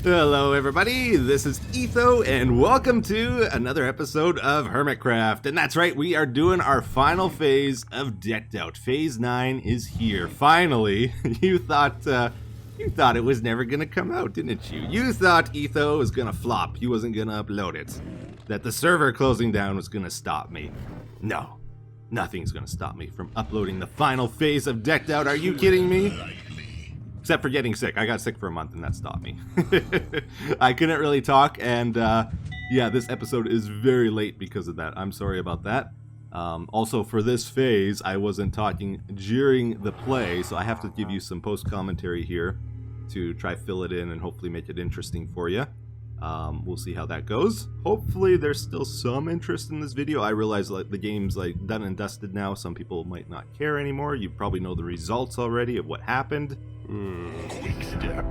Hello everybody, this is Etho, and welcome to another episode of HermitCraft. And that's right, we are doing our final phase of Decked Out. Phase 9 is here, finally. You thought it was never gonna come out, didn't you? You thought Etho was gonna flop, he wasn't gonna upload it. That the server closing down was gonna stop me. No, nothing's gonna stop me from uploading the final phase of Decked Out, are you kidding me? Except for getting sick. I got sick for a month and that stopped me. I couldn't really talk, and yeah, this episode is very late because of that. I'm sorry about that. Also, for this phase, I wasn't talking during the play, so I have to give you some post-commentary here to try fill it in and hopefully make it interesting for you. We'll see how that goes. Hopefully there's still some interest in this video. I realize like the game's like done and dusted now. Some people might not care anymore. You probably know the results already of what happened. Quick step.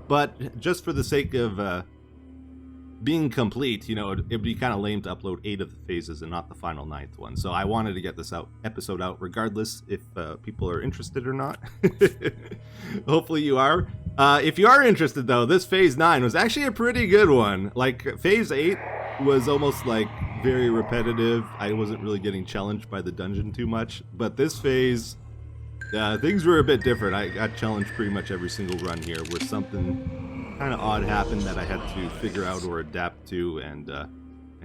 But just for the sake of being complete, you know, it'd be kind of lame to upload 8 of the phases and not the final 9th one. So I wanted to get this episode out regardless if people are interested or not. Hopefully you are. If you are interested though, this phase 9 was actually a pretty good one. Like phase 8 was almost like very repetitive. I wasn't really getting challenged by the dungeon too much, but this phase, things were a bit different. I got challenged pretty much every single run here where something kind of odd happened that I had to figure out or adapt to and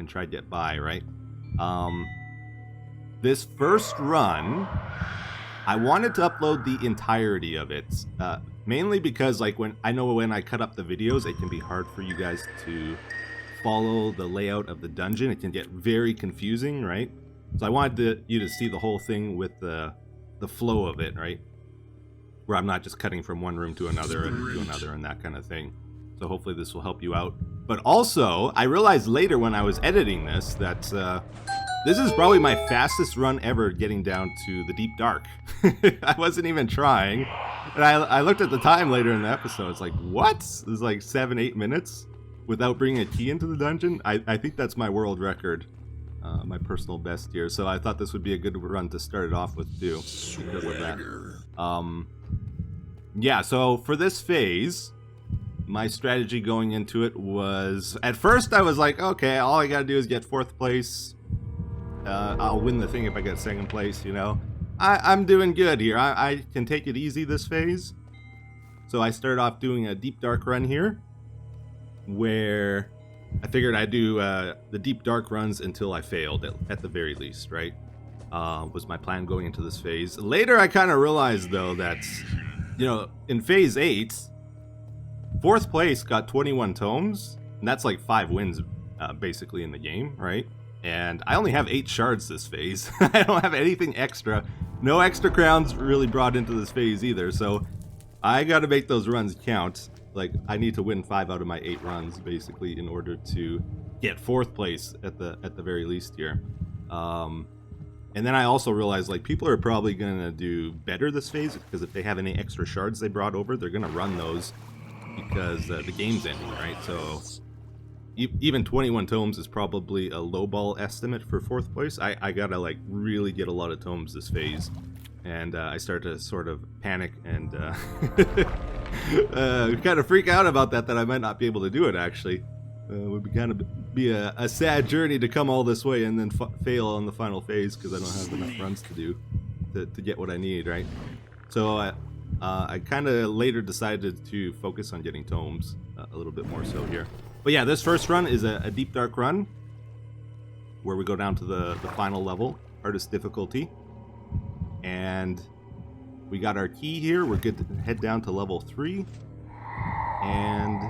try to get by, right? This first run, I wanted to upload the entirety of it, mainly because like when I cut up the videos, it can be hard for you guys to follow the layout of the dungeon. It can get very confusing, right? So I wanted you to see the whole thing with the flow of it, right? Where I'm not just cutting from one room to another and that kind of thing. So hopefully this will help you out. But also, I realized later when I was editing this that this is probably my fastest run ever getting down to the deep dark. I wasn't even trying. And I looked at the time later in the episode. It's like, what? It was like 7-8 minutes without bringing a key into the dungeon. I think that's my world record. My personal best here, so I thought this would be a good run to start it off with too. Because of that. Yeah, so for this phase, my strategy going into it was, at first I was like, okay, all I gotta do is get 4th place. I'll win the thing if I get 2nd place, you know. I'm doing good here. I can take it easy this phase. So I started off doing a deep dark run here, where I figured I'd do the deep dark runs until I failed, at the very least, right? Was my plan going into this phase. Later, I kind of realized, though, that, you know, in phase 8, 4th place got 21 tomes, and that's like 5 wins, basically, in the game, right? And I only have 8 shards this phase. I don't have anything extra. No extra crowns really brought into this phase either, so I gotta make those runs count. Like, I need to win 5 out of my 8 runs, basically, in order to get 4th place at the very least here. And then I also realized, like, people are probably gonna do better this phase, because if they have any extra shards they brought over, they're gonna run those, because the game's ending, right? So, even 21 tomes is probably a lowball estimate for 4th place. I gotta, like, really get a lot of tomes this phase. And I start to sort of panic and kind of freak out about that I might not be able to do it, actually. It would kind of be a sad journey to come all this way and then fail on the final phase because I don't have enough runs to do to get what I need, right? So I kind of later decided to focus on getting tomes a little bit more so here. But yeah, this first run is a deep dark run where we go down to the final level, hardest difficulty. And we got our key here. We're good to head down to level 3. And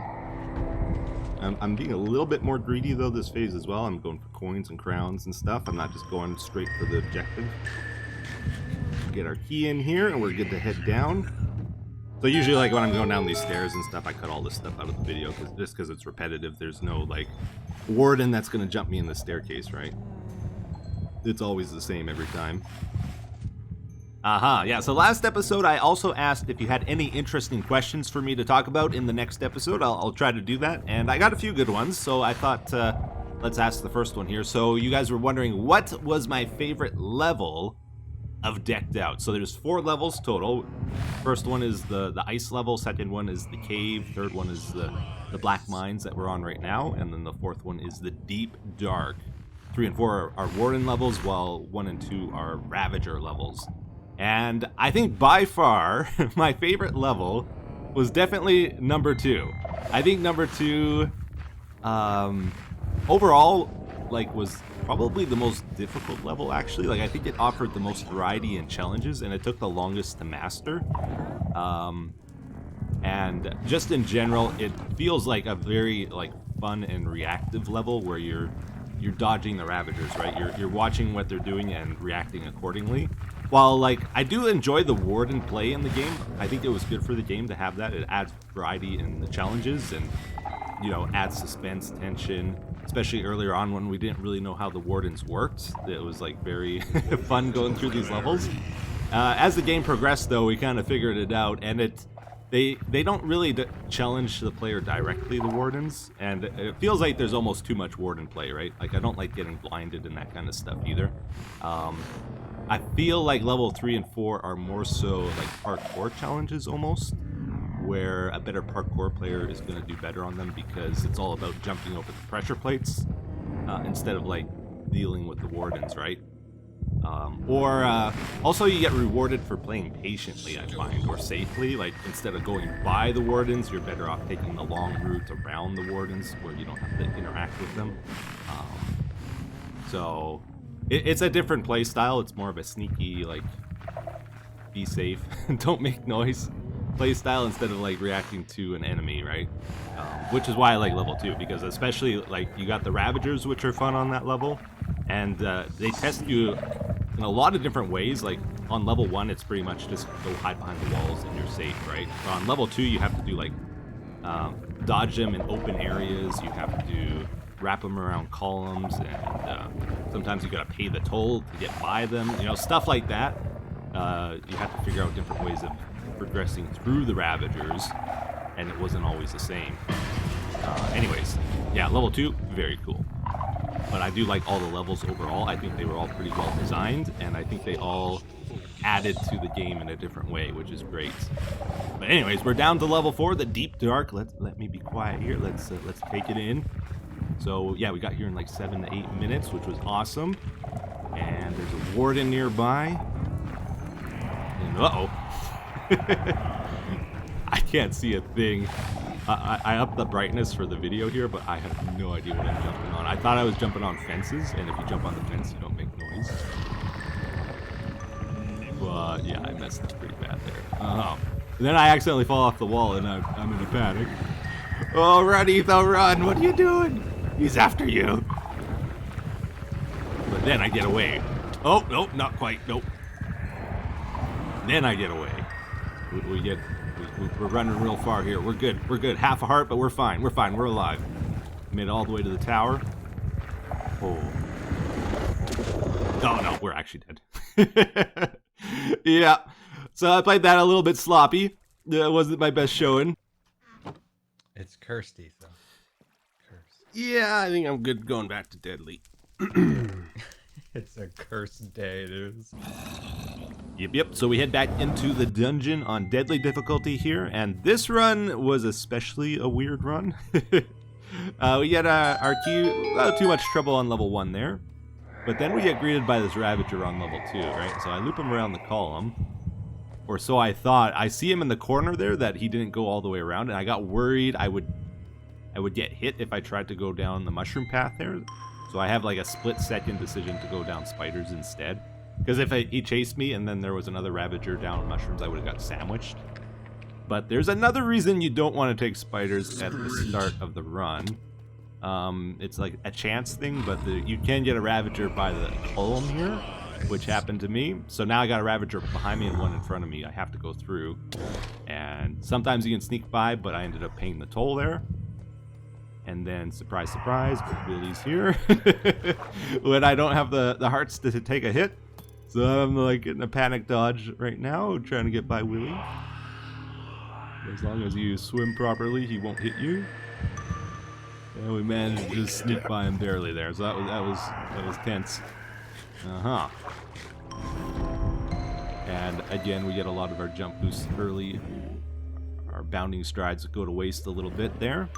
I'm being a little bit more greedy though this phase as well. I'm going for coins and crowns and stuff. I'm not just going straight for the objective. Get our key in here and we're good to head down. So usually like when I'm going down these stairs and stuff, I cut all this stuff out of the video just because it's repetitive. There's no like warden that's going to jump me in the staircase, right? It's always the same every time. Yeah, so last episode I also asked if you had any interesting questions for me to talk about in the next episode. I'll try to do that, and I got a few good ones, so I thought let's ask the first one here. So you guys were wondering what was my favorite level of decked out. So there's 4 levels total. First one is the ice level, second one is the cave, third one is the black mines that we're on right now, and then the fourth one is the deep dark. 3 and 4 are warden levels, while 1 and 2 are ravager levels. And I think by far my favorite level was definitely number 2. I think number 2 overall like was probably the most difficult level, actually. Like, I think it offered the most variety and challenges, and it took the longest to master. And just in general, it feels like a very like fun and reactive level where you're dodging the Ravagers, right? You're watching what they're doing and reacting accordingly. While like I do enjoy the warden play in the game, I think it was good for the game to have that. It adds variety in the challenges and, you know, adds suspense, tension, especially earlier on when we didn't really know how the wardens worked. It was like very fun going through these levels. As the game progressed, though, we kind of figured it out, and they don't really challenge the player directly, the wardens, and it feels like there's almost too much warden play, right? Like, I don't like getting blinded and that kind of stuff either. I feel like level 3 and 4 are more so like parkour challenges almost, where a better parkour player is going to do better on them because it's all about jumping over the pressure plates instead of like dealing with the wardens, right? Also you get rewarded for playing patiently, I find, or safely. Like, instead of going by the wardens, you're better off taking the long route around the wardens where you don't have to interact with them. So it's a different play style. It's more of a sneaky, like, be safe, don't make noise play style instead of like reacting to an enemy, right? Which is why I like level 2, because especially like you got the Ravagers, which are fun on that level, and they test you in a lot of different ways. Like on level 1, it's pretty much just go hide behind the walls and you're safe, right? But on level 2, you have to do like dodge them in open areas. You have to wrap them around columns, and sometimes you gotta pay the toll to get by them. You know, stuff like that. You have to figure out different ways of progressing through the Ravagers, and it wasn't always the same. Anyways, yeah, level 2, very cool. But I do like all the levels overall. I think they were all pretty well designed, and I think they all added to the game in a different way, which is great. But anyways, we're down to level 4, the Deep Dark. Let me be quiet here. Let's take it in. So yeah, we got here in like 7 to 8 minutes, which was awesome. And there's a warden nearby. And uh-oh. I can't see a thing. I upped the brightness for the video here, but I have no idea what I'm jumping on. I thought I was jumping on fences, and if you jump on the fence, you don't make noise. But yeah, I messed up pretty bad there. Then I accidentally fall off the wall, and I'm in a panic. Oh, run, Etho, run! What are you doing? He's after you. But then I get away. Oh, nope, not quite. Nope. Then I get away. We're running real far here. We're good. We're good. Half a heart, but we're fine. We're fine. We're alive. Made it all the way to the tower. Oh. Oh, no. We're actually dead. Yeah. So I played that a little bit sloppy. It wasn't my best showing. It's cursed, Etho. Cursed. Yeah, I think I'm good going back to deadly. It's a cursed day, it is. Yep. So we head back into the dungeon on deadly difficulty here, and this run was especially a weird run. We get our queue, not too much trouble on level 1 there, but then we get greeted by this Ravager on level 2, right? So I loop him around the column, or so I thought. I see him in the corner there that he didn't go all the way around, and I got worried I would get hit if I tried to go down the mushroom path there. So I have like a split-second decision to go down spiders instead. Because if he chased me and then there was another Ravager down mushrooms, I would have got sandwiched. But there's another reason you don't want to take spiders at the start of the run. It's like a chance thing, but you can get a Ravager by the column here, which happened to me. So now I got a Ravager behind me and one in front of me. I have to go through. And sometimes you can sneak by, but I ended up paying the toll there. And then, surprise, surprise, Willie's here. When I don't have the hearts to take a hit. So I'm like in a panic dodge right now, trying to get by Willie. As long as you swim properly, he won't hit you. And we managed to just sneak by him barely there. So that was tense. And again, we get a lot of our jump boosts early. Our bounding strides go to waste a little bit there.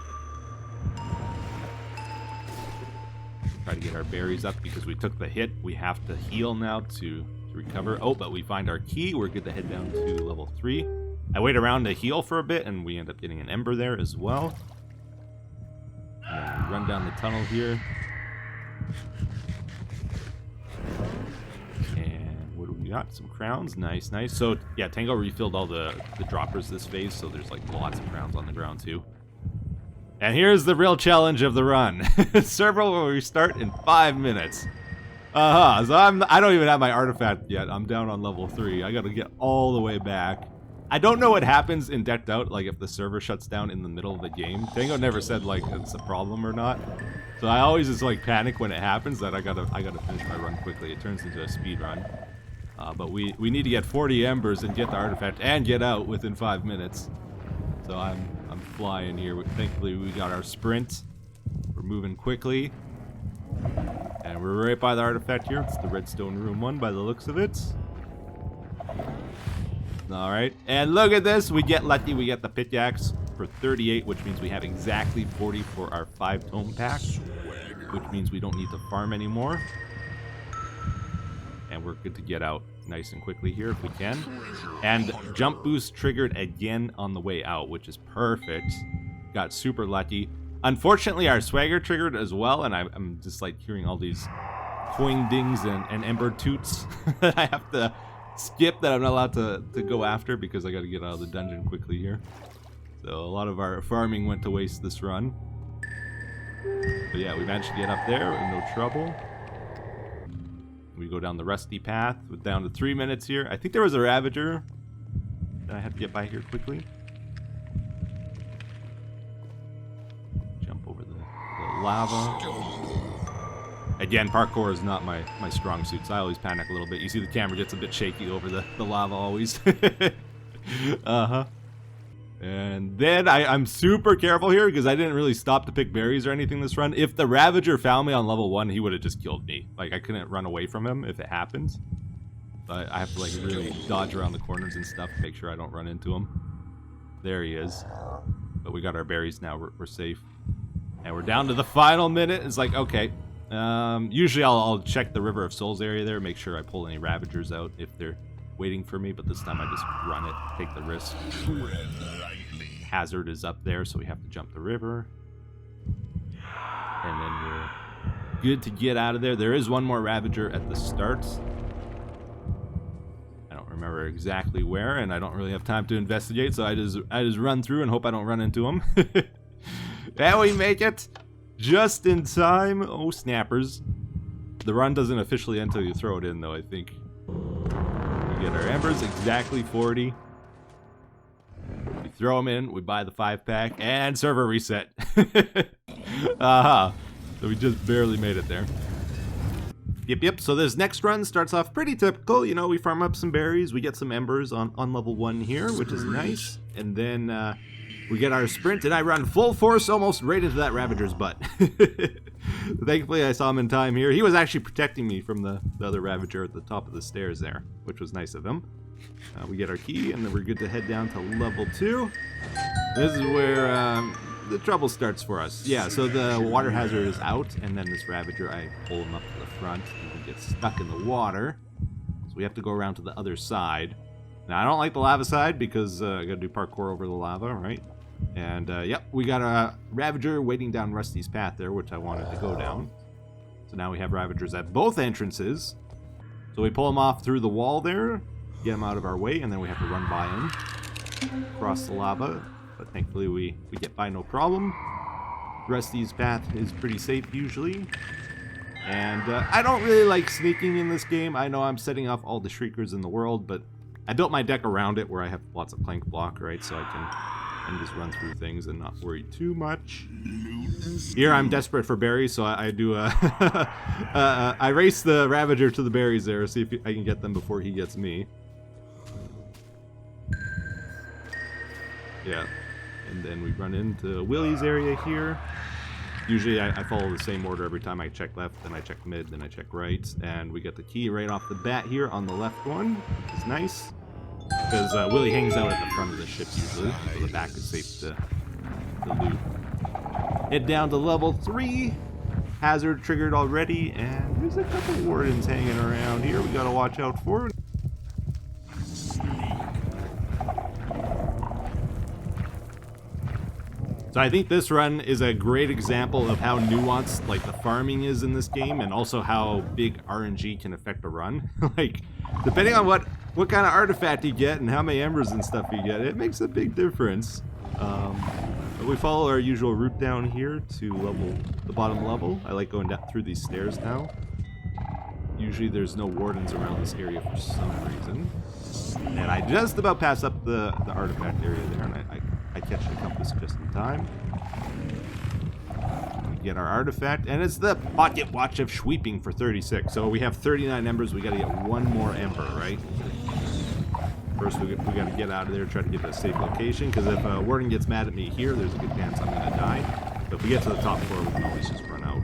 Try to get our berries up because we took the hit. We have to heal now to recover. Oh, but we find our key. We're good to head down to level 3. I wait around to heal for a bit, and we end up getting an ember there as well. And we run down the tunnel here. And what do we got? Some crowns. Nice, nice. So, yeah, Tango refilled all the droppers this phase, so there's, like, lots of crowns on the ground, too. And here's the real challenge of the run. Server will restart in 5 minutes. So I don't even have my artifact yet. I'm down on level 3. I gotta get all the way back. I don't know what happens in Decked Out, like if the server shuts down in the middle of the game. Tango never said like it's a problem or not. So I always just like panic when it happens that I gotta finish my run quickly. It turns into a speed run. But we need to get 40 embers and get the artifact and get out within 5 minutes. So I'm flying here. Thankfully we got our sprint. We're moving quickly. And we're right by the artifact here. It's the redstone room 1 by the looks of it. Alright, and look at this. We get lucky. We get the pickaxe for 38, which means we have exactly 40 for our 5 tome pack, which means we don't need to farm anymore. And we're good to get out nice and quickly here if we can. And jump boost triggered again on the way out, which is perfect. Got super lucky. Unfortunately, our swagger triggered as well, and I'm just like hearing all these coin dings and ember toots that I have to skip, that I'm not allowed to go after because I got to get out of the dungeon quickly here. So a lot of our farming went to waste this run. But yeah, we managed to get up there with no trouble. We go down the rusty path. We're down to 3 minutes here. I think there was a Ravager that I had to get by here quickly. Jump over the lava. Again, parkour is not my strong suit, so I always panic a little bit. You see the camera gets a bit shaky over the lava always. And then I'm super careful here because I didn't really stop to pick berries or anything this run. If the Ravager found me on level 1, he would have just killed me. Like, I couldn't run away from him if it happened. But I have to, like, really dodge around the corners and stuff to make sure I don't run into him. There he is. But we got our berries now. We're safe. And we're down to the final minute. It's like, okay. Usually I'll check the River of Souls area there, make sure I pull any Ravagers out if they're waiting for me, but this time I just run it, take the risk. Hazard is up there, so we have to jump the river. And then we're good to get out of there. There is one more Ravager at the start. I don't remember exactly where, and I don't really have time to investigate, so I just run through and hope I don't run into him. And we make it just in time. Oh, snappers. The run doesn't officially end until you throw it in, though, I think. We get our embers, exactly 40. We throw them in, we buy the 5-pack, and server reset. Aha. So we just barely made it there. Yep. So this next run starts off pretty typical. You know, we farm up some berries, we get some embers on level 1 here, which is nice. And then we get our sprint, and I run full force almost right into that Ravager's butt. Thankfully, I saw him in time here. He was actually protecting me from the other Ravager at the top of the stairs there, which was nice of him. We get our key, and then we're good to head down to level 2. This is where the trouble starts for us. Yeah, so the water hazard is out, and then this Ravager, I pull him up to the front, and he gets stuck in the water. So we have to go around to the other side. Now, I don't like the lava side because I gotta do parkour over the lava, right? And, yep, we got a Ravager waiting down Rusty's path there, which I wanted to go down. So now we have Ravagers at both entrances. So we pull him off through the wall there, get him out of our way, and then we have to run by him, cross the lava. But thankfully we get by no problem. Rusty's path is pretty safe usually. And I don't really like sneaking in this game. I know I'm setting off all the Shriekers in the world, but I built my deck around it where I have lots of plank block, right? So I can just run through things and not worry too much. Here I'm desperate for berries, so I do I race the Ravager to the berries there, see if I can get them before he gets me. Yeah, and then we run into Willie's area here. Usually I follow the same order every time. I check left, then I check mid, then I check right. And we get the key right off the bat here on the left one, which is nice. Because Willie hangs out at the front of the ship usually, so the back is safe to loot. Head down to level 3. Hazard triggered already, and there's a couple wardens hanging around here we gotta watch out for. So I think this run is a great example of how nuanced like the farming is in this game, and also how big RNG can affect a run. Like, depending on what kind of artifact you get and how many embers and stuff you get, it makes a big difference. We follow our usual route down here to the bottom level. I like going down through these stairs now. Usually there's no wardens around this area for some reason. And I just about pass up the artifact area there, and I catch the compass just in time. We get our artifact, and it's the Pocket Watch of Sweeping for 36. So we have 39 embers, we gotta get one more ember, right? First, we gotta get out of there, try to get to a safe location, because if a warden gets mad at me here, there's a good chance I'm gonna die. But if we get to the top floor, we can always just run out.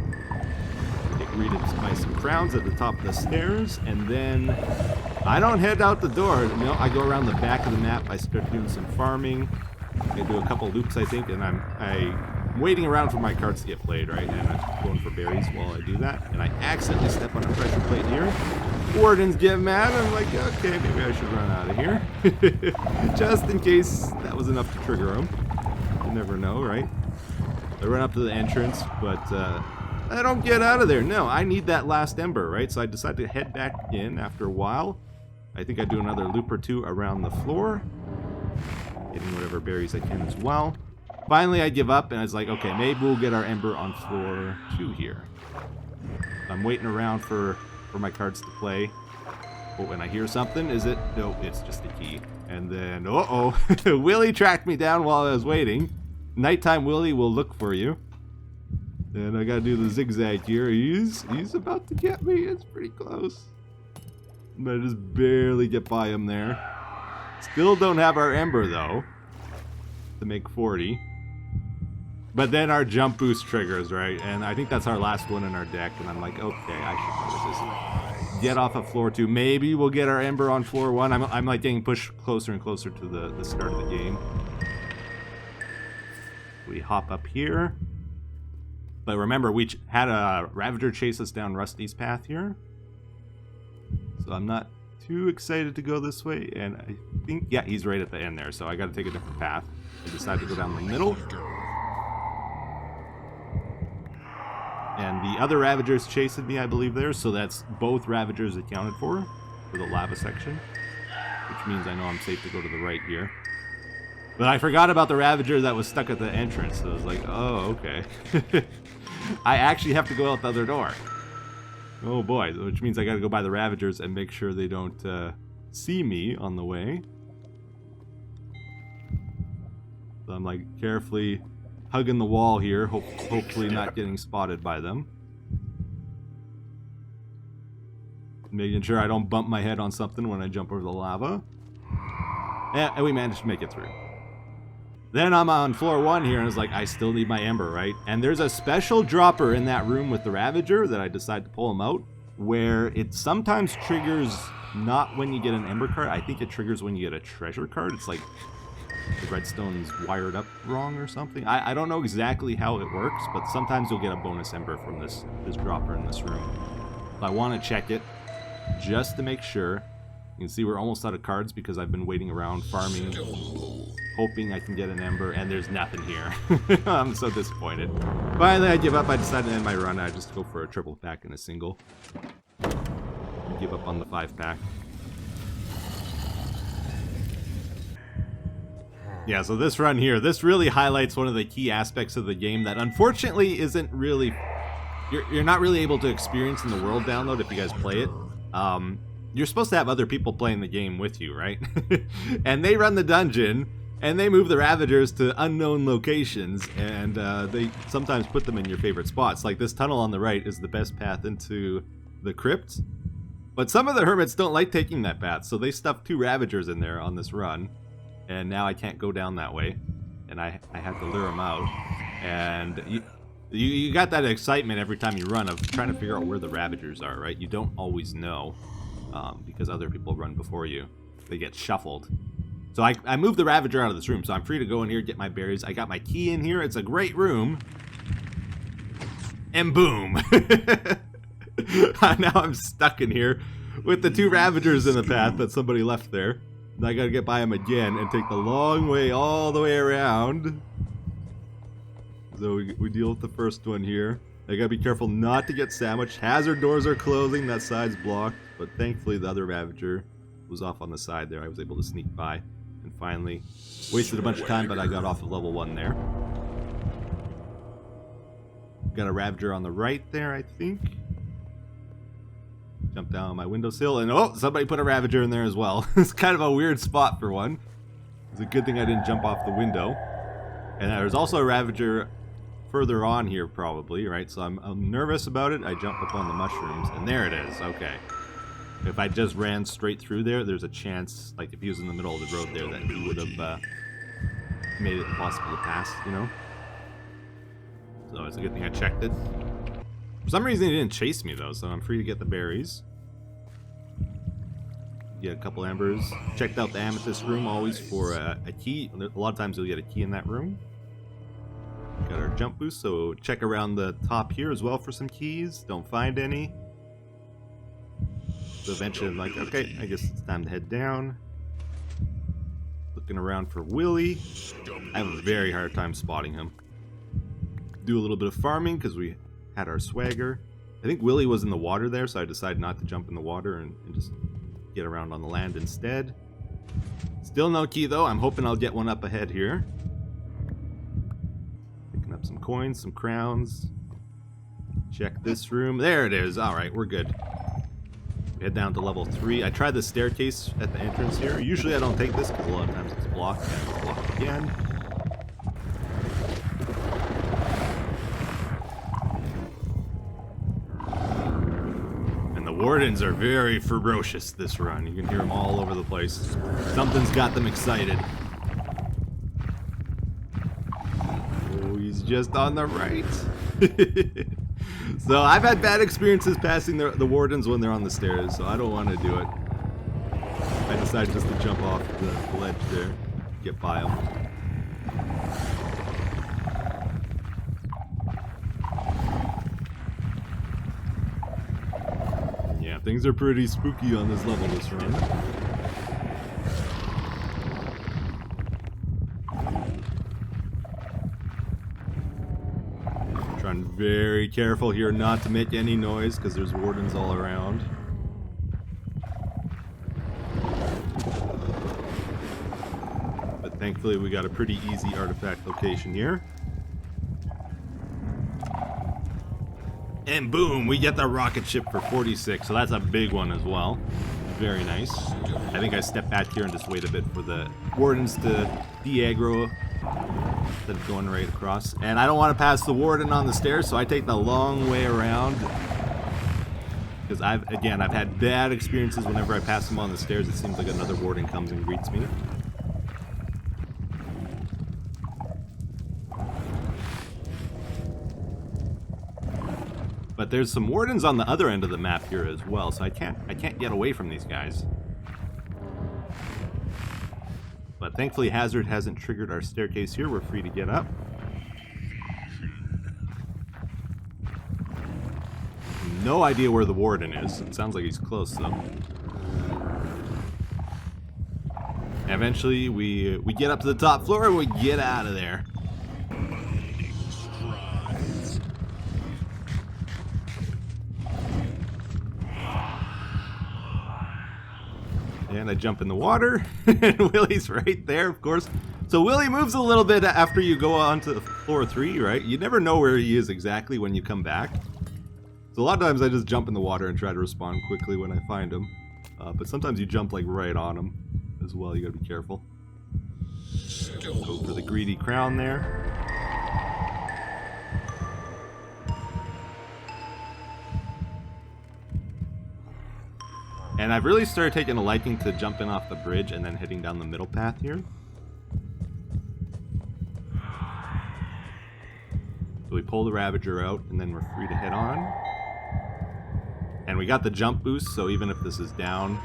Get greeted by some crowns at the top of the stairs, and then I don't head out the door. You know, I go around the back of the map. I start doing some farming. I do a couple loops, I think, and I'm waiting around for my cards to get played, right? And I'm going for berries while I do that, and I accidentally step on a pressure plate here. Wardens get mad. I'm like, okay, maybe I should run out of here. Just in case that was enough to trigger them. You never know, right? I run up to the entrance, but I don't get out of there. No, I need that last ember, right? So I decide to head back in after a while. I think I do another loop or two around the floor, getting whatever berries I can as well. Finally, I give up, and I was like, okay, maybe we'll get our ember on floor 2 here. I'm waiting around for my cards to play. But when I hear something, is it? No, it's just a key. And then, uh-oh, Willie tracked me down while I was waiting. Nighttime Willie will look for you. And I gotta do the zigzag here. He's about to get me. It's pretty close. But I just barely get by him there. Still don't have our ember, though, to make 40. But then our jump boost triggers, right? And I think that's our last one in our deck. And I'm like, okay, I should know this. Get off of floor 2. Maybe we'll get our ember on floor 1. I'm like getting pushed closer and closer to the start of the game. We hop up here. But remember, we had a Ravager chase us down Rusty's path here. So I'm not too excited to go this way. And I think, yeah, he's right at the end there. So I got to take a different path. I decided to go down the middle. And the other Ravagers chasing me, I believe, there. So that's both Ravagers accounted for the lava section. Which means I know I'm safe to go to the right here. But I forgot about the Ravager that was stuck at the entrance. So I was like, oh, okay. I actually have to go out the other door. Oh boy, which means I gotta go by the Ravagers and make sure they don't see me on the way. So I'm like carefully hugging the wall here, hopefully not getting spotted by them. Making sure I don't bump my head on something when I jump over the lava. Yeah, and we managed to make it through. Then I'm on floor 1 here, and it's like, I still need my ember, right? And there's a special dropper in that room with the Ravager that I decide to pull him out, where it sometimes triggers not when you get an ember card. I think it triggers when you get a treasure card. It's like the redstone's wired up wrong or something. I don't know exactly how it works, but sometimes you'll get a bonus ember from this dropper in this room. So I want to check it just to make sure. You can see we're almost out of cards because I've been waiting around farming, hoping I can get an ember, and there's nothing here. I'm so disappointed. Finally, I give up. I decided to end my run. I just go for a triple pack and a single. And give up on the 5-pack. Yeah, so this run here, this really highlights one of the key aspects of the game that unfortunately isn't really... You're not really able to experience in the world download if you guys play it. You're supposed to have other people playing the game with you, right? And they run the dungeon, and they move the Ravagers to unknown locations, and they sometimes put them in your favorite spots. Like this tunnel on the right is the best path into the crypt. But some of the Hermits don't like taking that path, so they stuffed 2 Ravagers in there on this run. And now I can't go down that way. And I have to lure them out. And You got that excitement every time you run of trying to figure out where the Ravagers are, right? You don't always know because other people run before you. They get shuffled. So I moved the Ravager out of this room, so I'm free to go in here, get my berries. I got my key in here. It's a great room. And boom. Now I'm stuck in here with the 2 Ravagers in the path that somebody left there. And I gotta get by them again and take the long way all the way around. So we deal with the first one here. I gotta be careful not to get sandwiched. Hazard doors are closing, that side's blocked. But thankfully the other Ravager was off on the side there. I was able to sneak by. And finally, wasted a bunch of time, but I got off of level 1 there. Got a Ravager on the right there, I think. Jump down on my windowsill, and oh, somebody put a Ravager in there as well. It's kind of a weird spot for one. It's a good thing I didn't jump off the window. And there's also a Ravager further on here, probably, right? So I'm nervous about it. I jump up on the mushrooms, and there it is. Okay. If I just ran straight through there, there's a chance, like if he was in the middle of the road there, that he would have made it impossible to pass, you know? So it's a good thing I checked it. For some reason, he didn't chase me, though, so I'm free to get the berries. Get a couple embers. Checked out the amethyst room always for a key. A lot of times you'll get a key in that room. Got our jump boost, so check around the top here as well for some keys. Don't find any. So eventually I'm like, okay, I guess it's time to head down. Looking around for Willy. I have a very hard time spotting him. Do a little bit of farming because we had our swagger. I think Willy was in the water there, so I decided not to jump in the water and just get around on the land instead. Still no key though. I'm hoping I'll get one up ahead here. Picking up some coins, some crowns. Check this room. There it is. Alright, we're good. Head down to level 3. I tried the staircase at the entrance here. Usually I don't take this because a lot of times it's blocked and it's blocked again. And the wardens are very ferocious this run. You can hear them all over the place. Something's got them excited. Oh, he's just on the right. So I've had bad experiences passing the wardens when they're on the stairs, so I don't want to do it. I decided just to jump off the ledge there, get by them. Yeah, things are pretty spooky on this level this run. Trying very careful here not to make any noise because there's wardens all around. But thankfully we got a pretty easy artifact location here. And boom, we get the rocket ship for 46, so that's a big one as well. Very nice. I think I step back here and just wait a bit for the wardens to de-aggro instead of going right across. And I don't want to pass the warden on the stairs, so I take the long way around. Because I've had bad experiences whenever I pass him on the stairs. It seems like another warden comes and greets me. But there's some wardens on the other end of the map here as well, so I can't get away from these guys. But thankfully Hazard hasn't triggered our staircase here. We're free to get up. No idea where the warden is. It sounds like he's close though. Eventually we get up to the top floor and we get out of there. And I jump in the water, and Willy's right there, of course. So Willy moves a little bit after you go on to floor 3, right? You never know where he is exactly when you come back. So a lot of times I just jump in the water and try to respawn quickly when I find him. But sometimes you jump like right on him as well. You gotta be careful. Go for the greedy crown there. And I've really started taking a liking to jumping off the bridge and then heading down the middle path here. So So we pull the Ravager out, and then we're free to head on. And we got the jump boost, so even if this is down,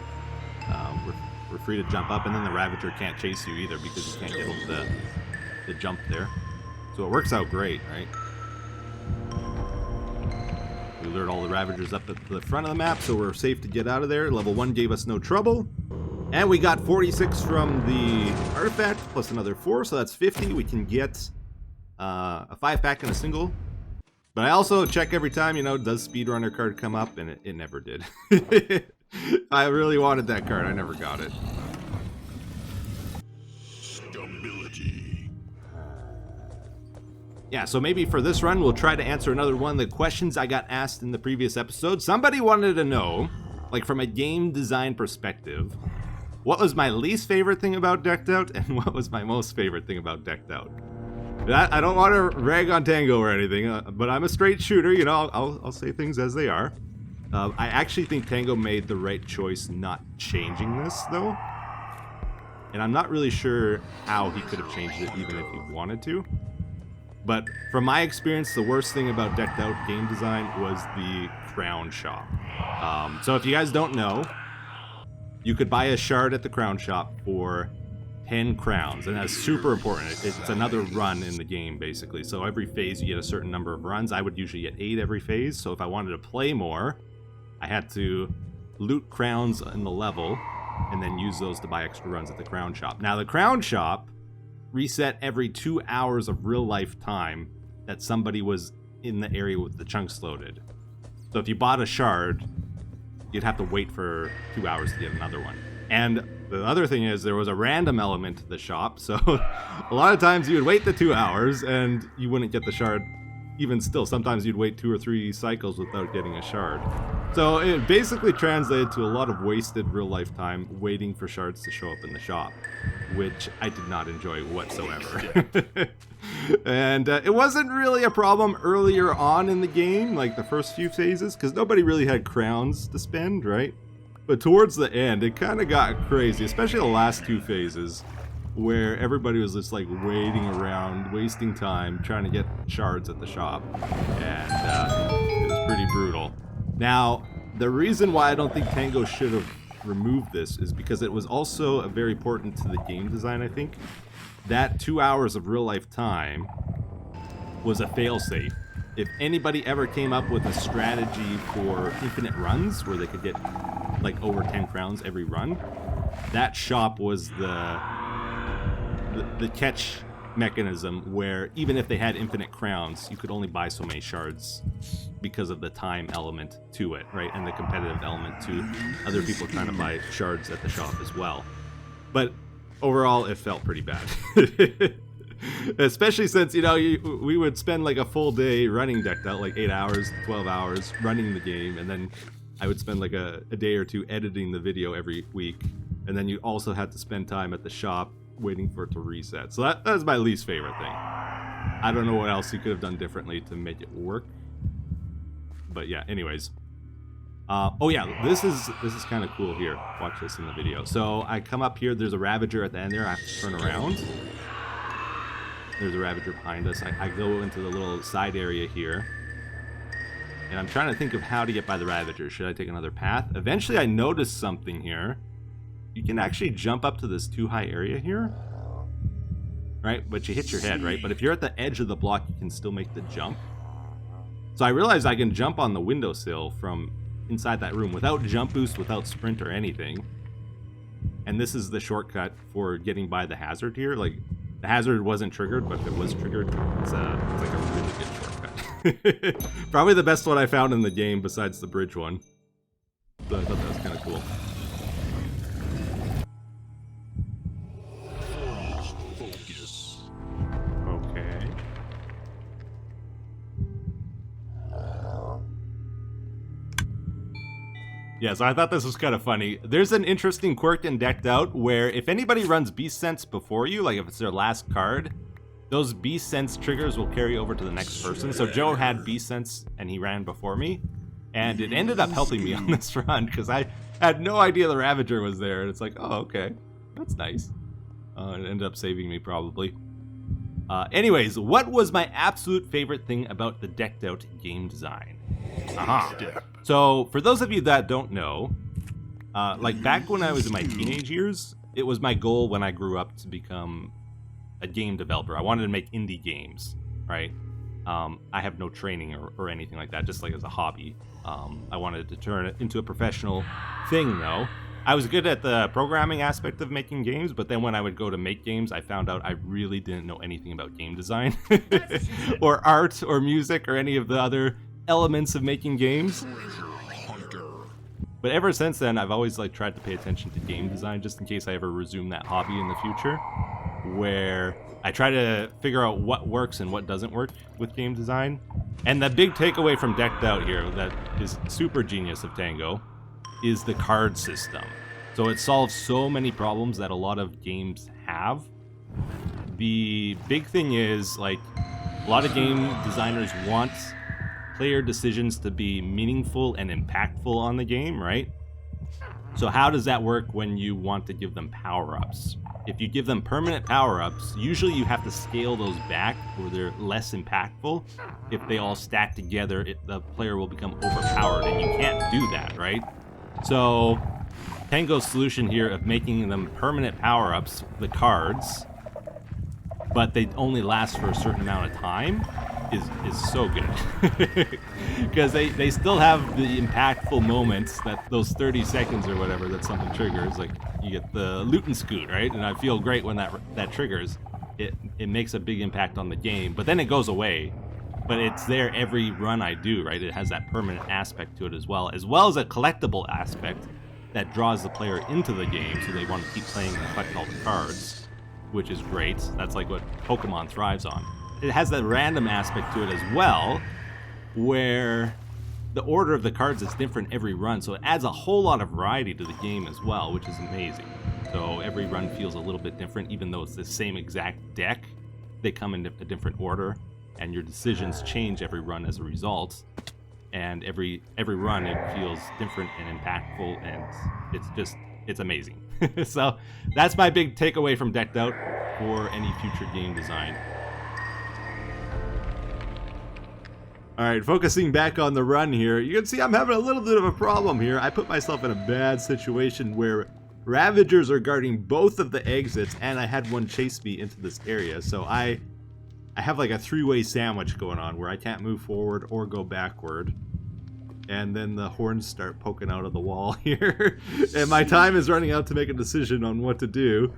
we're free to jump up, and then the Ravager can't chase you either because you can't get over the jump there. So it works out great, right? We lured all the Ravagers up to the front of the map, so we're safe to get out of there. Level 1 gave us no trouble. And we got 46 from the artifact, plus another 4, so that's 50. We can get a 5-pack and a single. But I also check every time, you know, does Speedrunner card come up? And it never did. I really wanted that card. I never got it. Stability. Yeah, so maybe for this run, we'll try to answer another one of the questions I got asked in the previous episode. Somebody wanted to know, like from a game design perspective, what was my least favorite thing about Decked Out and what was my most favorite thing about Decked Out? I don't want to rag on Tango or anything, but I'm a straight shooter, you know, I'll say things as they are. I actually think Tango made the right choice not changing this, though. And I'm not really sure how he could have changed it, even if he wanted to. But from my experience, the worst thing about Decked Out game design was the crown shop. So if you guys don't know, you could buy a shard at the crown shop for 10 crowns, and that's super important. It's another run in the game, basically. So every phase you get a certain number of runs. I would usually get 8 every phase, so if I wanted to play more, I had to loot crowns in the level and then use those to buy extra runs at the crown shop. Now the crown shop reset every 2 hours of real life time that somebody was in the area with the chunks loaded. So if you bought a shard, you'd have to wait for 2 hours to get another one. And the other thing is there was a random element to the shop, so a lot of times you would wait the 2 hours and you wouldn't get the shard. Even still, sometimes you'd wait 2 or 3 cycles without getting a shard. So it basically translated to a lot of wasted real life time waiting for shards to show up in the shop, which I did not enjoy whatsoever. And it wasn't really a problem earlier on in the game, like the first few phases, because nobody really had crowns to spend, right? But towards the end, it kind of got crazy, especially the last 2 phases, where everybody was just like waiting around, wasting time, trying to get shards at the shop. And it was pretty brutal. Now, the reason why I don't think Tango should have removed this is because it was also very important to the game design, I think. That 2 hours of real life time was a failsafe. If anybody ever came up with a strategy for infinite runs where they could get like over 10 crowns every run, that shop was the catch mechanism where even if they had infinite crowns, you could only buy so many shards because of the time element to it, right? And the competitive element to other people trying to buy shards at the shop as well. But overall, it felt pretty bad. Especially since, you know, we would spend like a full day running Decked Out, like 8 hours, 12 hours running the game, and then I would spend like a day or two editing the video every week, and then you also had to spend time at the shop waiting for it to reset. So that was my least favorite thing. I don't know what else you could have done differently to make it work. But yeah, anyways. Oh yeah, this is kind of cool here. Watch this in the video. So I come up here, there's a Ravager at the end there, I have to turn around. There's a Ravager behind us. I go into the little side area here. And I'm trying to think of how to get by the Ravager. Should I take another path? Eventually I noticed something here. You can actually jump up to this too high area here. Right? But you hit your head, right? But if you're at the edge of the block, you can still make the jump. So I realized I can jump on the windowsill from inside that room without jump boost, without sprint or anything. And this is the shortcut for getting by the hazard here. Like, the hazard wasn't triggered, but if it was triggered, it's like a really good shortcut. Probably the best one I found in the game besides the bridge one. So I thought that was kind of cool. Focus. Okay. Yeah, so I thought this was kind of funny. There's an interesting quirk in Decked Out where if anybody runs Beast Sense before you, like if it's their last card, those Beast Sense triggers will carry over to the next person. So Joe had Beast Sense and he ran before me, and it ended up helping me on this run because I had no idea the Ravager was there. And it's like, oh, okay, that's nice. It ended up saving me probably. Anyways, what was my absolute favorite thing about the decked out game design? So, for those of you that don't know, like back when I was in my teenage years, it was my goal when I grew up to become a game developer. I wanted to make indie games, right? I have no training or anything like that, just like as a hobby. I wanted to turn it into a professional thing, though. I was good at the programming aspect of making games, but then when I would go to make games, I found out I really didn't know anything about game design or art or music or any of the other elements of making games. But ever since then, I've always like tried to pay attention to game design just in case I ever resume that hobby in the future, where I try to figure out what works and what doesn't work with game design. And the big takeaway from Decked Out here that is super genius of Tango is the card system. So it solves so many problems that a lot of games have. The big thing is, like, a lot of game designers want player decisions to be meaningful and impactful on the game, right? So how does that work when you want to give them power-ups? If you give them permanent power-ups, usually you have to scale those back or they're less impactful. If they all stack together, the player will become overpowered, and you can't do that, right? So Tango's solution here of making them permanent power-ups, the cards, but they only last for a certain amount of time, is so good. Because they still have the impactful moments, that those 30 seconds or whatever that something triggers. Like, you get the loot and scoot, right? And I feel great when that triggers. It makes a big impact on the game, but then it goes away. But it's there every run I do, right? It has that permanent aspect to it as well as a collectible aspect that draws the player into the game, so they want to keep playing and collect all the cards, which is great. That's like what Pokemon thrives on. It has that random aspect to it as well, where the order of the cards is different every run, so it adds a whole lot of variety to the game as well, which is amazing. So every run feels a little bit different, even though it's the same exact deck. They come in a different order, and your decisions change every run as a result. And every run it feels different and impactful, and it's amazing. So that's my big takeaway from Decked Out for any future game design. Alright, focusing back on the run here, you can see I'm having a little bit of a problem here. I put myself in a bad situation where Ravagers are guarding both of the exits, and I had one chase me into this area. So I have like a three-way sandwich going on where I can't move forward or go backward. And then the horns start poking out of the wall here. And my time is running out to make a decision on what to do.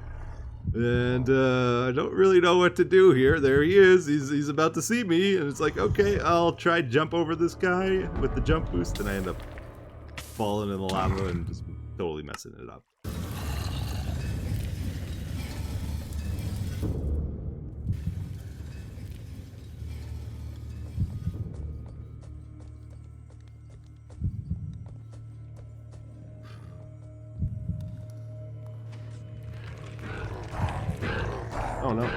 And I don't really know what to do here. There he is. He's about to see me. And it's like, okay, I'll try jump over this guy with the jump boost. And I end up falling in the lava and just totally messing it up. Oh no.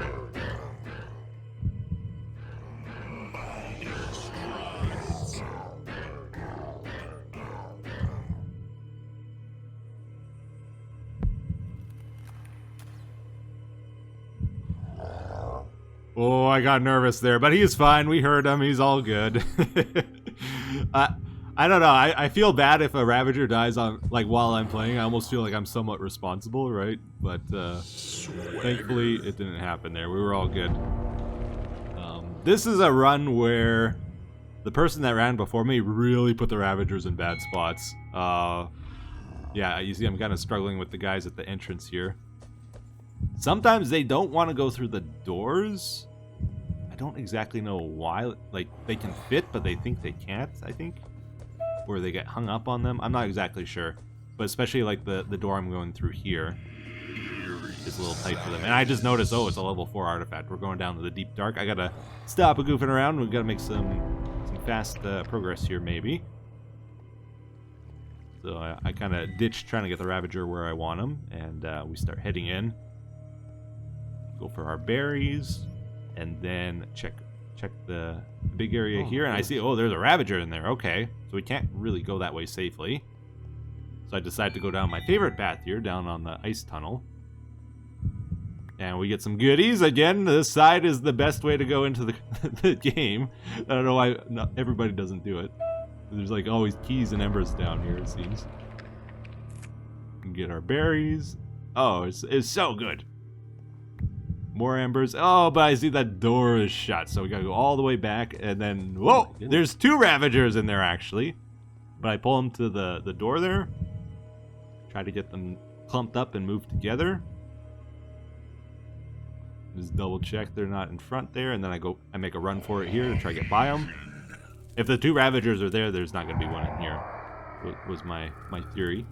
Oh, I got nervous there, but he's fine. We heard him. He's all good. I don't know. I feel bad if a Ravager dies on while I'm playing. I almost feel like I'm somewhat responsible, right? But thankfully, it didn't happen there. We were all good. This is a run where the person that ran before me really put the Ravagers in bad spots. Yeah, you see I'm kind of struggling with the guys at the entrance here. Sometimes they don't want to go through the doors. I don't exactly know why. Like, they can fit, but they think they can't, I think. Or they get hung up on them. I'm not exactly sure. But especially, like, the door I'm going through here is a little tight for them. And I just noticed, oh, it's a level 4 artifact. We're going down to the deep dark. I gotta stop goofing around. We've got to make some fast progress here, maybe. So I kind of ditched trying to get the Ravager where I want him. And we start heading in. Go for our berries. And then check the big area here. And I see, oh, there's a Ravager in there. Okay. So we can't really go that way safely. So I decided to go down my favorite path here, down on the ice tunnel. And we get some goodies. Again, this side is the best way to go into the game. I don't know why not everybody doesn't do it. There's like always keys and embers down here, it seems. We can get our berries. Oh, it's so good. More embers. Oh, but I see that door is shut, so we gotta go all the way back, and then... Whoa! There's 2 Ravagers in there, actually. But I pull them to the door there. Try to get them clumped up and moved together. Just double check they're not in front there, and then I make a run for it here to try to get by them. If the 2 Ravagers are there, there's not going to be one in here. Was my theory.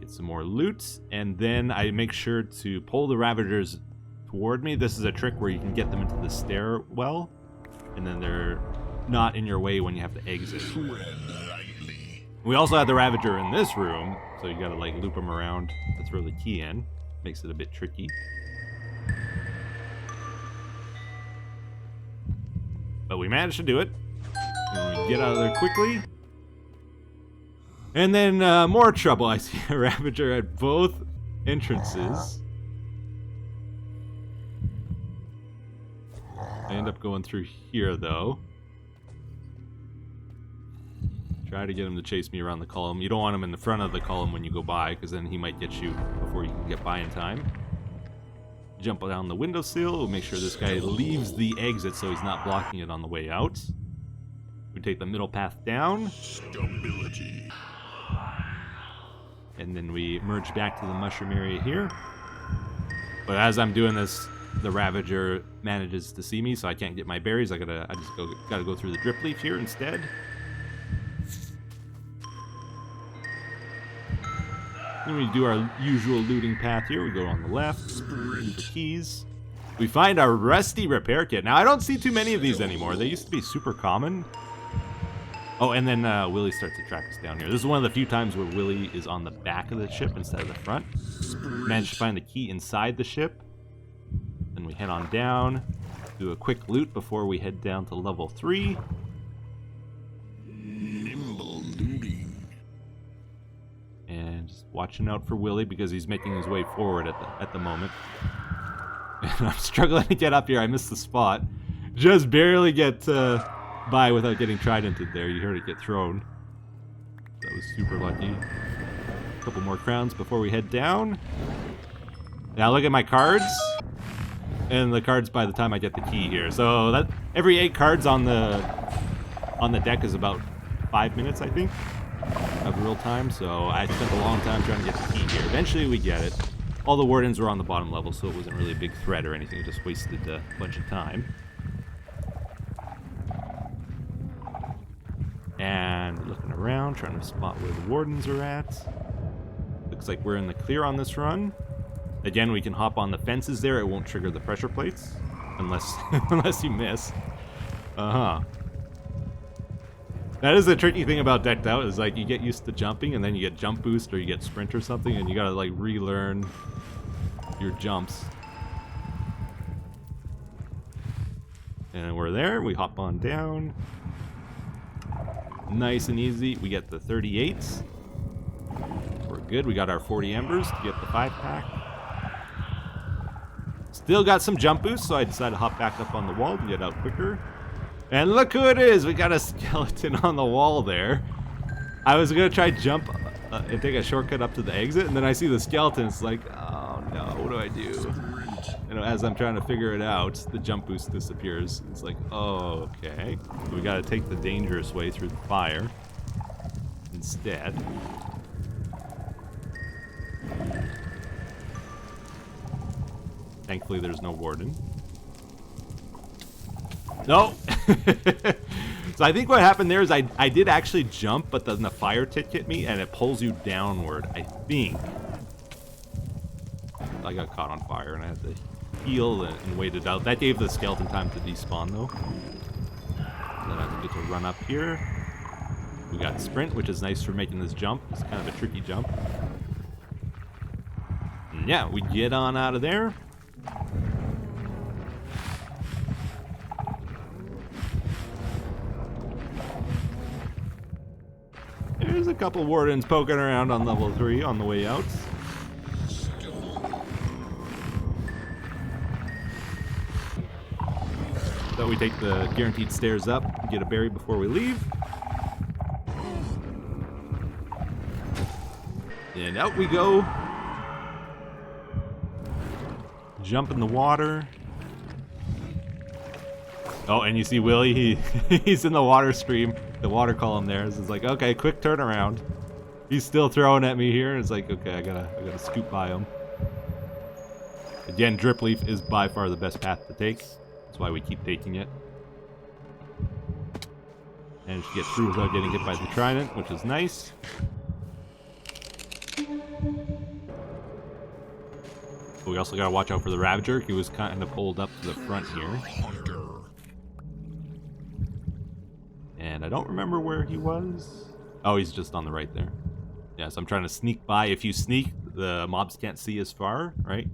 Get some more loot, and then I make sure to pull the Ravagers toward me. This is a trick where you can get them into the stairwell, and then they're not in your way when you have to exit. We also have the Ravager in this room, so you got to like loop them around to throw the key in. Makes it a bit tricky. But we managed to do it. And we get out of there quickly. And then more trouble. I see a Ravager at both entrances. I end up going through here though. Try to get him to chase me around the column. You don't want him in the front of the column when you go by, because then he might get you before you can get by in time. Jump down the windowsill. Make sure this guy leaves the exit so he's not blocking it on the way out. We take the middle path down. Stability. And then we merge back to the mushroom area here. But as I'm doing this, the Ravager manages to see me, so I can't get my berries. I gotta go through the drip leaf here instead. Then we do our usual looting path here. We go on the left, loot the keys. We find our rusty repair kit. Now, I don't see too many of these anymore. They used to be super common. Oh, and then Willy starts to track us down here. This is one of the few times where Willy is on the back of the ship instead of the front. Managed to find the key inside the ship. Then we head on down, do a quick loot before we head down to level 3. Nimble looting. And just watching out for Willy because he's making his way forward at the moment. And I'm struggling to get up here. I missed the spot. Just barely get by without getting tridented there. You heard it get thrown. That was super lucky. A couple more crowns before we head down. Now look at my cards. And the cards by the time I get the key here. So that every 8 cards on the deck is about 5 minutes, I think, of real time. So I spent a long time trying to get the key here. Eventually we get it. All the wardens were on the bottom level, so it wasn't really a big threat or anything. It just wasted a bunch of time. And looking around, trying to spot where the wardens are at. Looks like we're in the clear on this run. Again, we can hop on the fences there. It won't trigger the pressure plates. Unless unless you miss. Uh-huh. That is the tricky thing about Decked Out, is like you get used to jumping and then you get jump boost or you get sprint or something and you gotta like relearn your jumps. And we're there, we hop on down. Nice and easy. We get the 38s. We're good. We got our 40 embers to get the 5-pack. Still got some jump boosts, so I decided to hop back up on the wall to get out quicker. And look who it is! We got a skeleton on the wall there. I was gonna try jump and take a shortcut up to the exit, and then I see the skeleton. It's like, oh no, what do I do? You know, as I'm trying to figure it out, the jump boost disappears. It's like, oh, okay. So we gotta take the dangerous way through the fire instead. Thankfully, there's no warden. No! So I think what happened there is I did actually jump, but then the fire tick hit me, and it pulls you downward, I think. I got caught on fire, and I had to heal and wait it out. That gave the skeleton time to despawn, though. And then I get to run up here. We got sprint, which is nice for making this jump. It's kind of a tricky jump. And yeah, we get on out of there. There's a couple wardens poking around on level 3 on the way out. So we take the guaranteed stairs up, get a berry before we leave. And out we go. Jump in the water. Oh, and you see Willie, he's in the water stream, the water column there. So it's like, okay, quick turnaround. He's still throwing at me here. It's like, okay, I gotta scoot by him. Again, Drip Leaf is by far the best path to take. That's why we keep taking it. Managed to get through without getting hit by the trident, which is nice. But we also gotta watch out for the Ravager. He was kind of pulled up to the front here. And I don't remember where he was. Oh, he's just on the right there. Yeah, so I'm trying to sneak by. If you sneak, the mobs can't see as far, right?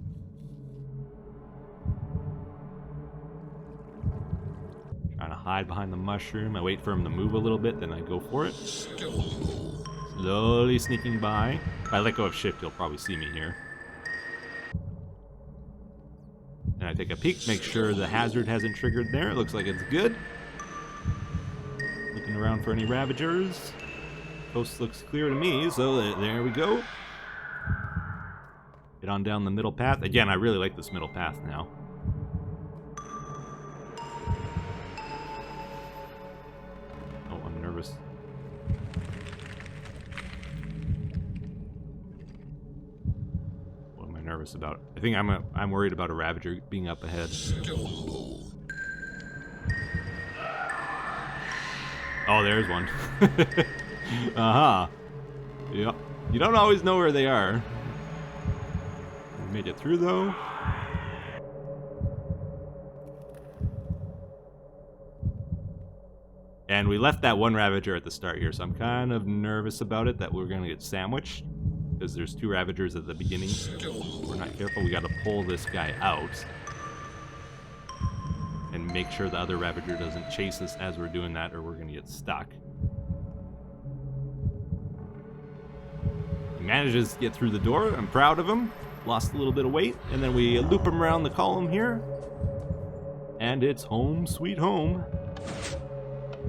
Trying to hide behind the mushroom. I wait for him to move a little bit, then I go for it. Slowly sneaking by. If I let go of shift, he'll probably see me here. And I take a peek, make sure the hazard hasn't triggered there. It looks like it's good. Looking around for any Ravagers. Coast looks clear to me, so there we go. Get on down the middle path. Again, I really like this middle path now. Oh, I'm nervous. What am I nervous about? I think I'm worried about a Ravager being up ahead. Oh, there's one. Uh-huh. Yep. You don't always know where they are. We made it through, though. And we left that one Ravager at the start here, so I'm kind of nervous about it, that we're going to get sandwiched. Because there's two Ravagers at the beginning. If we're not careful, we got to pull this guy out. And make sure the other Ravager doesn't chase us as we're doing that, or we're going to get stuck. He manages to get through the door. I'm proud of him. Lost a little bit of weight. And then we loop him around the column here. And it's home sweet home.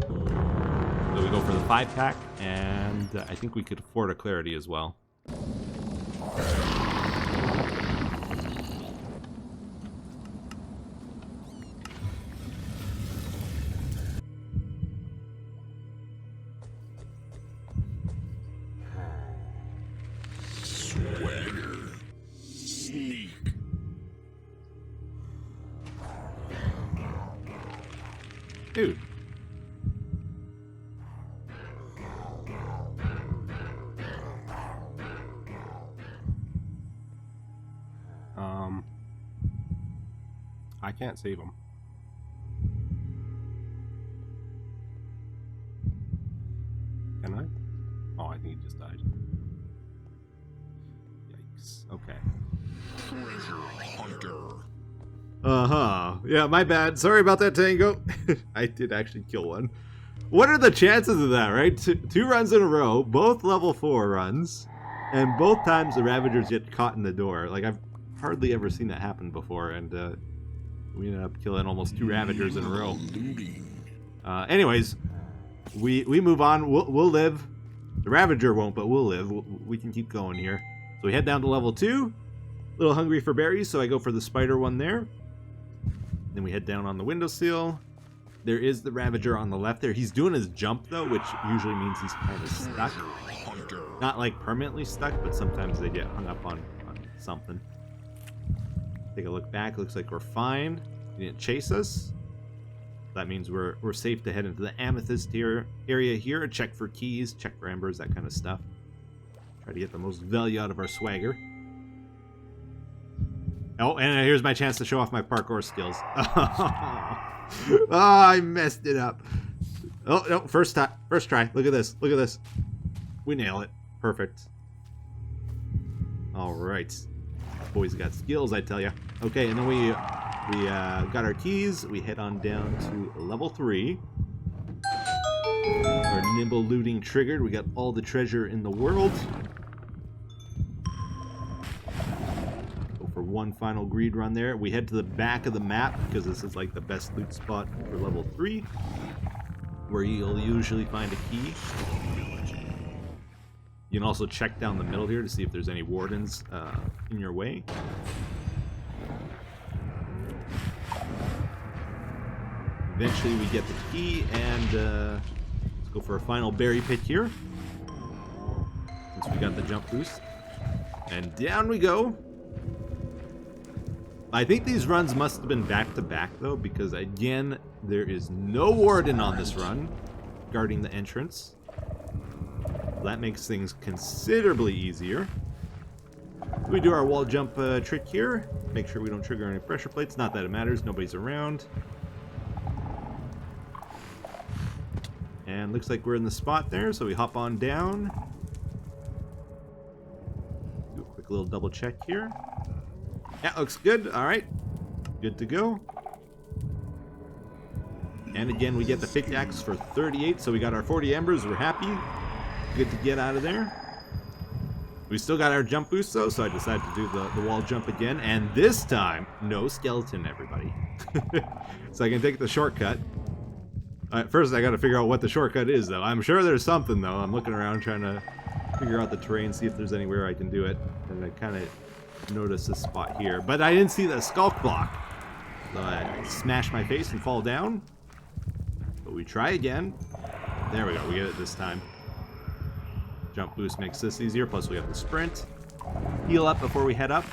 So we go for the 5-pack. And I think we could afford a Clarity as well. Dude. I can't save him. Can I? Oh, I think he just died. Yikes. Okay. Treasure hunter. Uh-huh. Yeah, my bad. Sorry about that, Tango. I did actually kill one. What are the chances of that, right? Two runs in a row, both level 4 runs, and both times the Ravagers get caught in the door. Like, I've hardly ever seen that happen before, and we ended up killing almost 2 Ravagers in a row. Anyways, we move on. We'll live. The Ravager won't, but we'll live. We can keep going here. So we head down to level 2. A little hungry for berries, so I go for the spider one there. Then we head down on the windowsill. There is the Ravager on the left there. He's doing his jump, though, which usually means he's kind of stuck. Not, like, permanently stuck, but sometimes they get hung up on something. Take a look back. Looks like we're fine. He didn't chase us. That means we're safe to head into the Amethyst area here. Check for keys, check for embers, that kind of stuff. Try to get the most value out of our swagger. Oh, and here's my chance to show off my parkour skills. Oh, I messed it up. Oh, no, first try. Look at this. Look at this. We nail it. Perfect. All right. Boys got skills, I tell you. Okay, and then we got our keys. We head on down to level 3. Our nimble looting triggered. We got all the treasure in the world. Go for one final greed run there. We head to the back of the map because this is like the best loot spot for level 3, where you'll usually find a key. You can also check down the middle here to see if there's any wardens in your way. Eventually we get the key, and let's go for a final berry pick here, since we got the jump boost. And down we go. I think these runs must have been back-to-back, though, because, again, there is no warden on this run guarding the entrance. That makes things considerably easier. We do our wall jump trick here. Make sure we don't trigger any pressure plates. Not that it matters. Nobody's around. And looks like we're in the spot there, so we hop on down. Do a quick little double check here. Yeah, looks good. All right. Good to go. And again, we get the pickaxe for 38, so we got our 40 embers. We're happy. Good to get out of there. We still got our jump boost, though, so I decided to do the wall jump again. And this time, no skeleton, everybody. So I can take the shortcut. First, I got to figure out what the shortcut is, though. I'm sure there's something, though. I'm looking around trying to figure out the terrain, see if there's anywhere I can do it. And I kind of noticed this spot here. But I didn't see the skulk block. So I smash my face and fall down. But we try again. There we go. We get it this time. Jump boost makes this easier. Plus, we have the sprint. Heal up before we head up.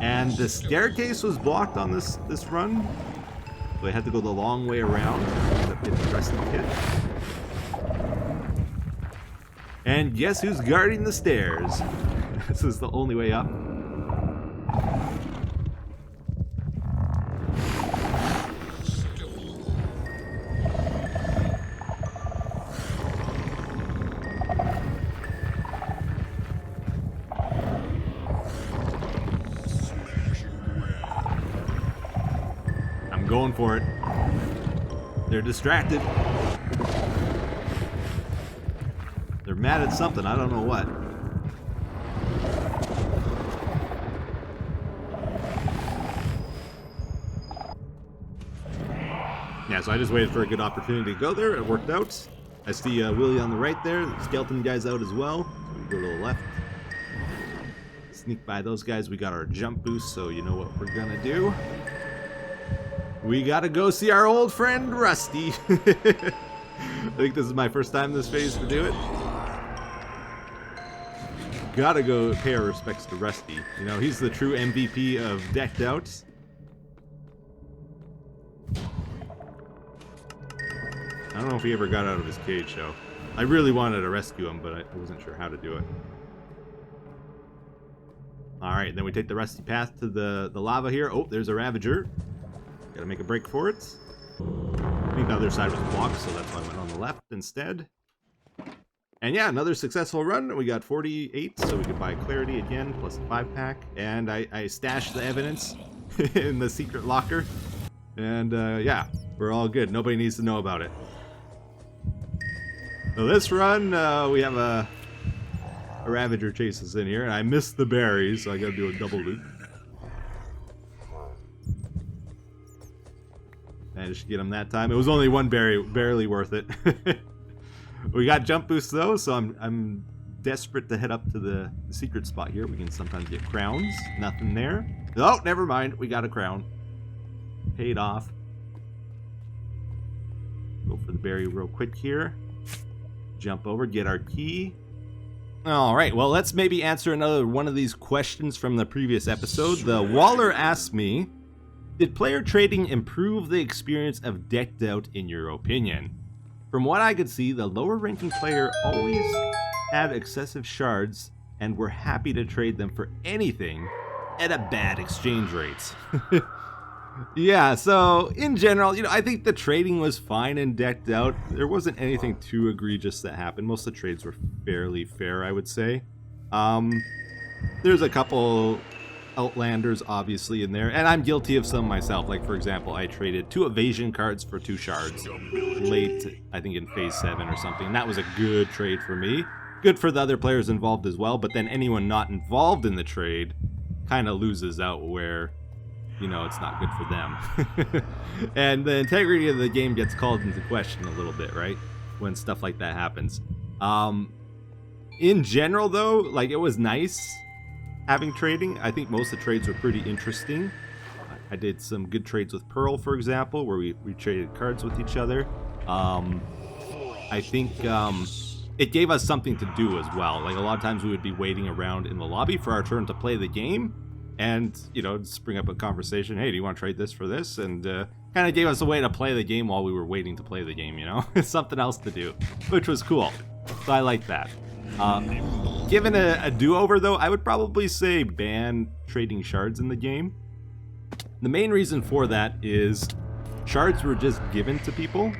And the staircase was blocked on this run. So I had to go the long way around to get the resting kit. And guess who's guarding the stairs? This is the only way up. I'm going for it. They're distracted. They're mad at something, I don't know what. Yeah, so I just waited for a good opportunity to go there. It worked out. I see Willie on the right there. The skeleton guy's out as well. So we go to the left. Sneak by those guys. We got our jump boost, so you know what we're gonna do. We gotta go see our old friend Rusty. I think this is my first time in this phase to do it. Gotta go pay our respects to Rusty. You know, he's the true MVP of Decked Out. I don't know if he ever got out of his cage, though. I really wanted to rescue him, but I wasn't sure how to do it. Alright, then we take the Rusty path to the lava here. Oh, there's a Ravager. Gotta make a break for it. I think the other side was blocked, so that's why I went on the left instead. And yeah, another successful run. We got 48, so we could buy Clarity again, plus a 5-pack. And I stashed the evidence in the secret locker. And yeah, we're all good. Nobody needs to know about it. So this run, we have a Ravager chase us in here. And I missed the berries, so I gotta do a double loop. Managed to get him that time. It was only one berry, barely worth it. We got jump boost though, so I'm desperate to head up to the secret spot here. We can sometimes get crowns. Nothing there. Oh, never mind. We got a crown. Paid off. Go for the berry real quick here. Jump over, get our key. Alright, well, let's maybe answer another one of these questions from the previous episode. The Waller asked me, did player trading improve the experience of Decked Out in your opinion? From what I could see, the lower ranking player always had excessive shards and were happy to trade them for anything at a bad exchange rate. Yeah, so in general, you know, I think the trading was fine and Decked Out. There wasn't anything too egregious that happened. Most of the trades were fairly fair, I would say. There's a couple Outlanders obviously in there, and I'm guilty of some myself. Like, for example, I traded 2 evasion cards for 2 shards late, I think in phase 7 or something. That was a good trade for me. Good for the other players involved as well, but then anyone not involved in the trade kind of loses out where, you know, it's not good for them. And the integrity of the game gets called into question a little bit, right? When stuff like that happens. In general, though, like, it was nice having trading. I think most of the trades were pretty interesting. I did some good trades with Pearl, for example, where we traded cards with each other. I think it gave us something to do as well. Like, a lot of times we would be waiting around in the lobby for our turn to play the game. And, you know, just bring up a conversation. Hey, do you want to trade this for this? And kind of gave us a way to play the game while we were waiting to play the game, you know? Something else to do, which was cool. So I like that. Given a do-over, though, I would probably say ban trading shards in the game. The main reason for that is shards were just given to people,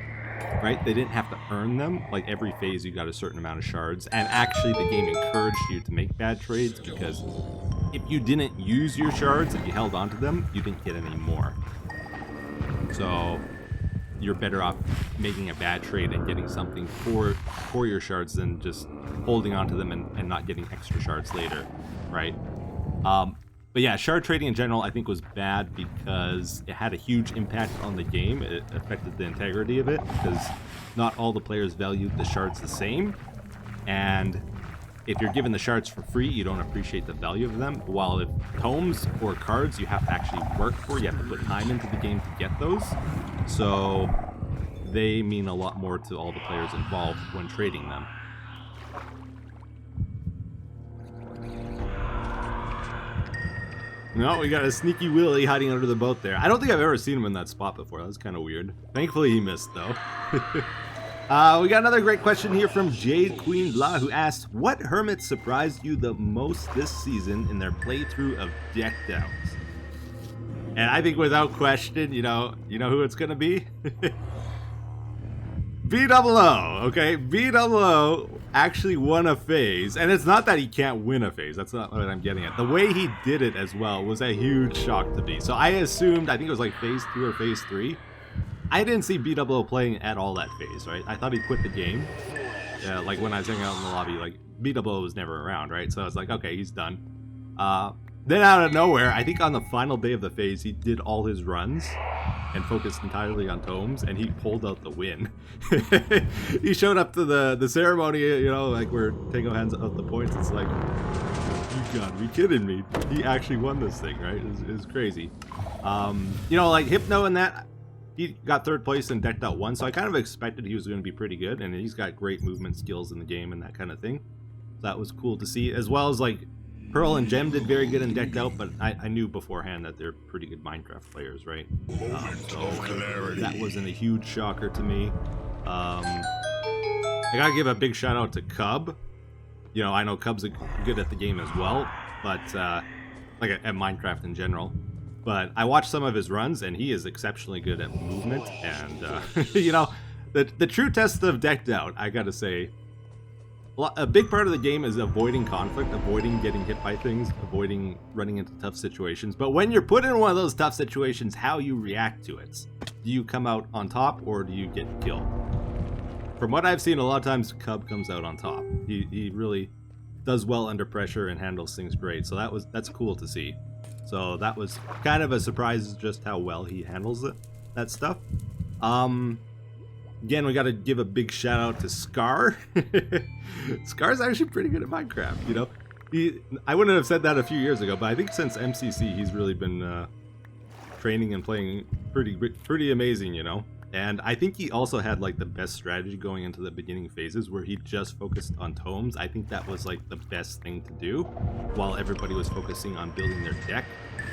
right? They didn't have to earn them. Like, every phase you got a certain amount of shards. And actually, the game encouraged you to make bad trades because if you didn't use your shards and you held onto them, you didn't get any more. So you're better off making a bad trade and getting something for your shards than just holding onto them and not getting extra shards later, right? But yeah, shard trading in general I think was bad because it had a huge impact on the game. It affected the integrity of it because not all the players valued the shards the same. And if you're given the shards for free, you don't appreciate the value of them. While if tomes or cards you have to actually work for, you have to put time into the game to get those. So they mean a lot more to all the players involved when trading them. No, we got a sneaky Willy hiding under the boat there. I don't think I've ever seen him in that spot before. That was kind of weird. Thankfully he missed though. We got another great question here from Jade Queen Blah, who asked, what Hermit surprised you the most this season in their playthrough of Decked Out? And I think without question, you know who it's gonna be? B-double-O, okay? B-double-O actually won a phase, and it's not that he can't win a phase, that's not what I'm getting at. The way he did it as well was a huge shock to me. So I assumed, I think it was like phase 2 or phase 3, I didn't see B-double-O playing at all that phase, right? I thought he quit the game. Yeah, like when I was hanging out in the lobby, like B-double-O was never around, right? So I was like, okay, he's done. Then out of nowhere, I think on the final day of the phase, he did all his runs and focused entirely on tomes, and he pulled out the win. He showed up to the ceremony, you know, like where Tango hands out the points. It's like, you gotta be kidding me. He actually won this thing, right? It's crazy. You know, like Hypno and that, he got 3rd place in Decked Out 1, so I kind of expected he was going to be pretty good, and he's got great movement skills in the game and that kind of thing. So that was cool to see, as well as like Pearl and Gem did very good in Decked Out, but I knew beforehand that they're pretty good Minecraft players, right? So that wasn't a huge shocker to me. I gotta give a big shout out to Cub. You know, I know Cub's good at the game as well, but like at Minecraft in general. But I watched some of his runs, and he is exceptionally good at movement. And you know, the true test of Decked Out, I gotta say, a big part of the game is avoiding conflict, avoiding getting hit by things, avoiding running into tough situations. But when you're put in one of those tough situations, how you react to it. Do you come out on top, or do you get killed? From what I've seen, a lot of times Cub comes out on top. He really does well under pressure and handles things great. So that's cool to see. So that was kind of a surprise just how well he handles that stuff. Again, we got to give a big shout out to Scar. Scar's actually pretty good at Minecraft, you know. I wouldn't have said that a few years ago, but I think since MCC, he's really been training and playing pretty amazing, you know. And I think he also had like the best strategy going into the beginning phases where he just focused on tomes. I think that was like the best thing to do while everybody was focusing on building their deck.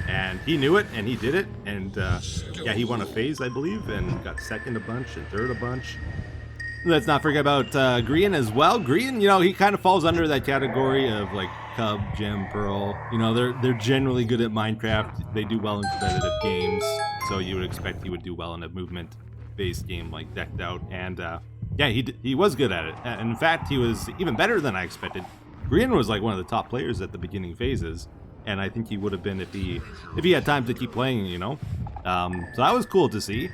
And he knew it, and he did it, and yeah, he won a phase, I believe, and got 2nd a bunch and 3rd a bunch. Let's not forget about Green as well. Green, you know, he kind of falls under that category of like Cub, Gem, Pearl. You know, they're generally good at Minecraft. They do well in competitive games, so you would expect he would do well in a movement-based game like Decked Out. And yeah, he was good at it. And in fact, he was even better than I expected. Green was like one of the top players at the beginning phases. And I think he would have been if he had time to keep playing, you know. So that was cool to see.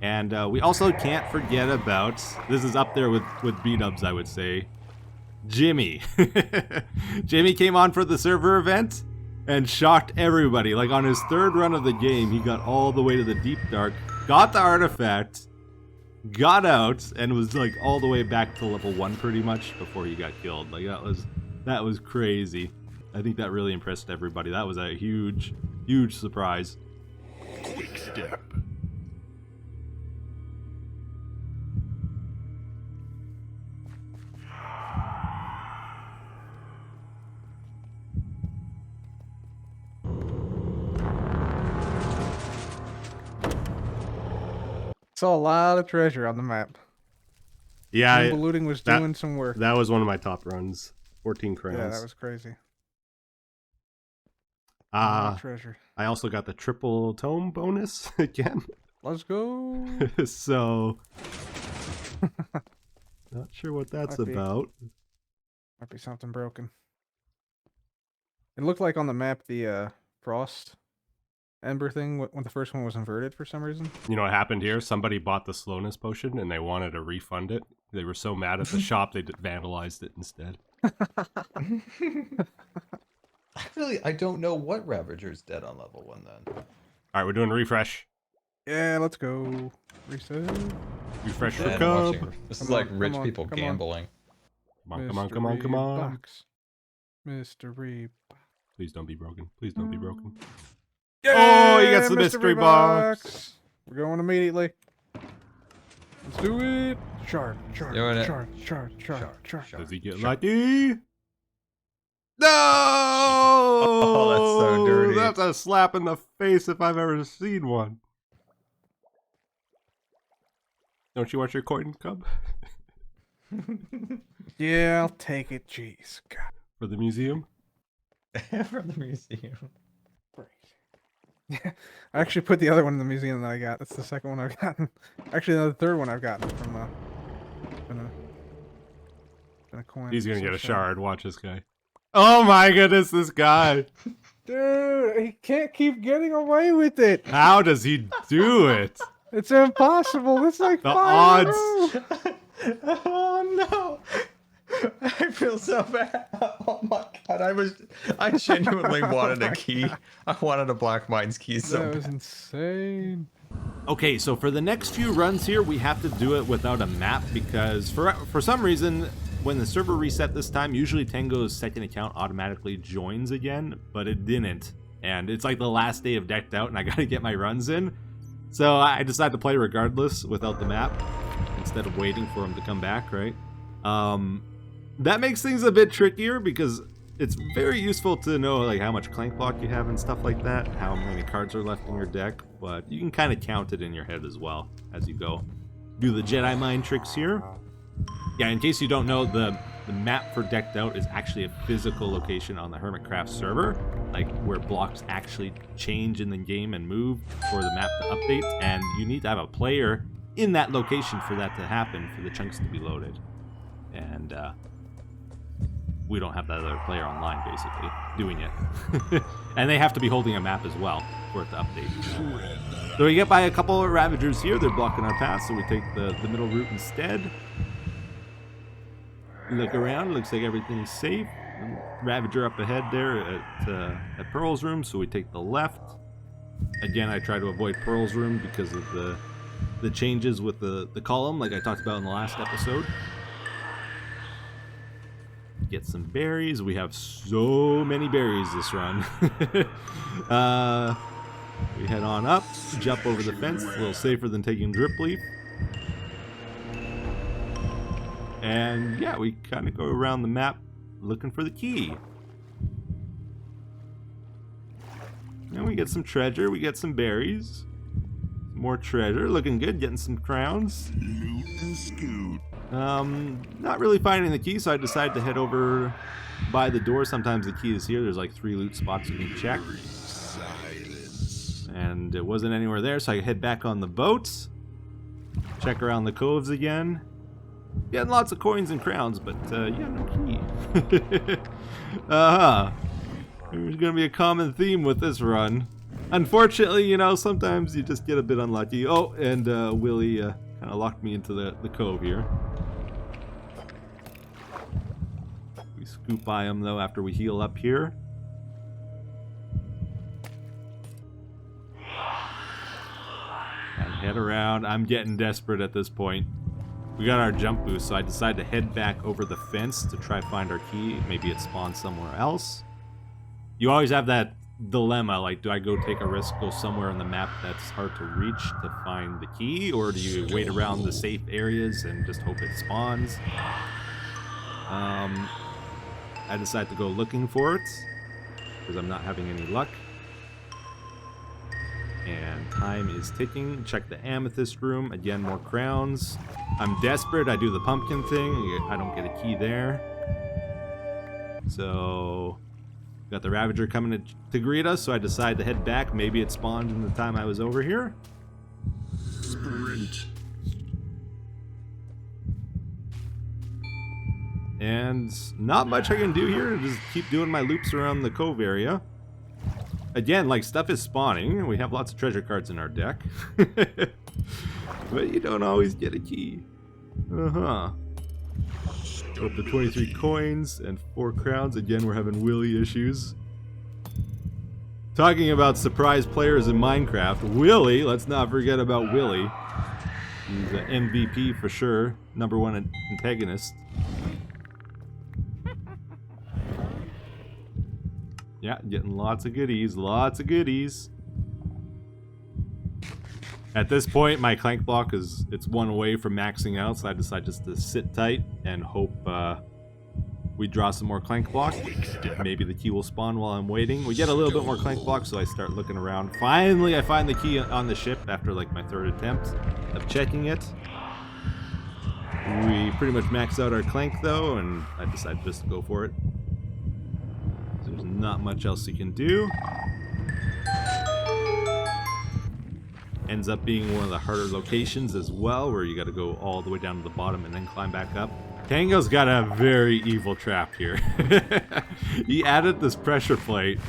And we also can't forget about, this is up there with B-dubs, I would say, Jimmy. Jimmy came on for the server event and shocked everybody. Like on his third run of the game, he got all the way to the Deep Dark, got the artifact, got out, and was like all the way back to level 1 pretty much before he got killed. Like that was crazy. I think that really impressed everybody. That was a huge, huge surprise. Quick step. Saw a lot of treasure on the map. Yeah, Tango looting was doing some work. that was one of my top runs. 14 crowns. Yeah, that was crazy. Treasure. I also got the triple tome bonus again. Let's go. So, not sure what that's about. Might be something broken. It looked like on the map the frost ember thing when the first one was inverted for some reason. You know what happened here? Somebody bought the slowness potion and they wanted to refund it. They were so mad at the shop they vandalized it instead. I don't know what Ravager's dead on level 1 then. All right, we're doing a refresh. Yeah, let's go. Reset. Refresh for Yeah, Cub. this Come is like on, rich come on, people come on. gambling. Come on, come on, come on. Box. Mystery box. Please don't be broken. Please don't be broken. Yeah, Oh, he gets the mystery box. We're going immediately. Let's do it. Shark. Doing it. Shark. Does he get lucky? No! Oh, that's so dirty. That's a slap in the face if I've ever seen one. Don't you want your coin, Cub? Yeah, I'll take it. Jeez, God. For the museum? From the museum. Yeah, I actually put the other one in the museum that I got. That's the second one I've gotten. Actually, the third one I've gotten from been a coin. He's gonna some get a shit. shard. Watch this guy. Oh my goodness, this guy. Dude, he can't keep getting away with it. How does he do it? It's impossible. It's like The 5 in a odds. row. Oh no! I feel so bad. Oh my god! I genuinely wanted a key. I wanted a Black Mines key so That was bad. insane. Okay, so for the next few runs here, we have to do it without a map because for some reason, when the server reset this time, usually Tango's second account automatically joins again, but it didn't. And it's like the last day of Decked Out and I gotta get my runs in. So I decided to play regardless without the map instead of waiting for him to come back, right? That makes things a bit trickier because it's very useful to know like how much clank block you have and stuff like that, how many cards are left in your deck, but you can kind of count it in your head as well as you go. Do the Jedi mind tricks here. Yeah, in case you don't know, the map for Decked Out is actually a physical location on the HermitCraft server, like where blocks actually change in the game and move for the map to update, and you need to have a player in that location for that to happen, for the chunks to be loaded. And we don't have that other player online, basically, doing it. And they have to be holding a map as well for it to update. So we get by a couple of Ravagers here. They're blocking our path, so we take the middle route instead. Look around, looks like everything's safe. Ravager up ahead there at Pearl's room, so we take the left. Again, I try to avoid Pearl's room because of the changes with the column, like I talked about in the last episode. Get some berries. We have so many berries this run. We head on up, jump over the fence, a little safer than taking drip leaf. And yeah, we kind of go around the map looking for the key. And we get some treasure, we get some berries. More treasure, looking good, getting some crowns. Loot and scoot. Not really finding the key, so I decided to head over by the door. Sometimes the key is here. There's like 3 loot spots you can check. Silence. And it wasn't anywhere there, so I head back on the boat. Check around the coves again. Getting lots of coins and crowns, but yeah, no key. There's gonna be a common theme with this run. Unfortunately, you know, sometimes you just get a bit unlucky. Oh, and Willie kind of locked me into the cove here. We scoop by him, though, after we heal up here. And head around. I'm getting desperate at this point. We got our jump boost, so I decided to head back over the fence to try find our key. Maybe it spawns somewhere else. You always have that dilemma, like, do I go take a risk, go somewhere on the map that's hard to reach to find the key, or do you wait around the safe areas and just hope it spawns? I decided to go looking for it, because I'm not having any luck. And time is ticking. Check the amethyst room. Again, more crowns. I'm desperate. I do the pumpkin thing. I don't get a key there. So, got the Ravager coming to greet us, so I decided to head back. Maybe it spawned in the time I was over here. Sprint. And not much I can do here. Just keep doing my loops around the cove area. Again, like, stuff is spawning. We have lots of treasure cards in our deck. But you don't always get a key. Uh-huh. Up to 23 coins and 4 crowns. Again, we're having Willy issues. Talking about surprise players in Minecraft, Willy, let's not forget about Willy. He's an MVP for sure. #1 antagonist. Yeah, getting lots of goodies, lots of goodies. At this point, my clank block it's one away from maxing out, so I decide just to sit tight and hope we draw some more clank block. Maybe the key will spawn while I'm waiting. We get a little bit more clank block, so I start looking around. Finally, I find the key on the ship after like my 3rd attempt of checking it. We pretty much max out our clank though, and I decided just to go for it. There's not much else you can do. Ends up being one of the harder locations as well, where you got to go all the way down to the bottom and then climb back up. Tango's got a very evil trap here. He added this pressure plate.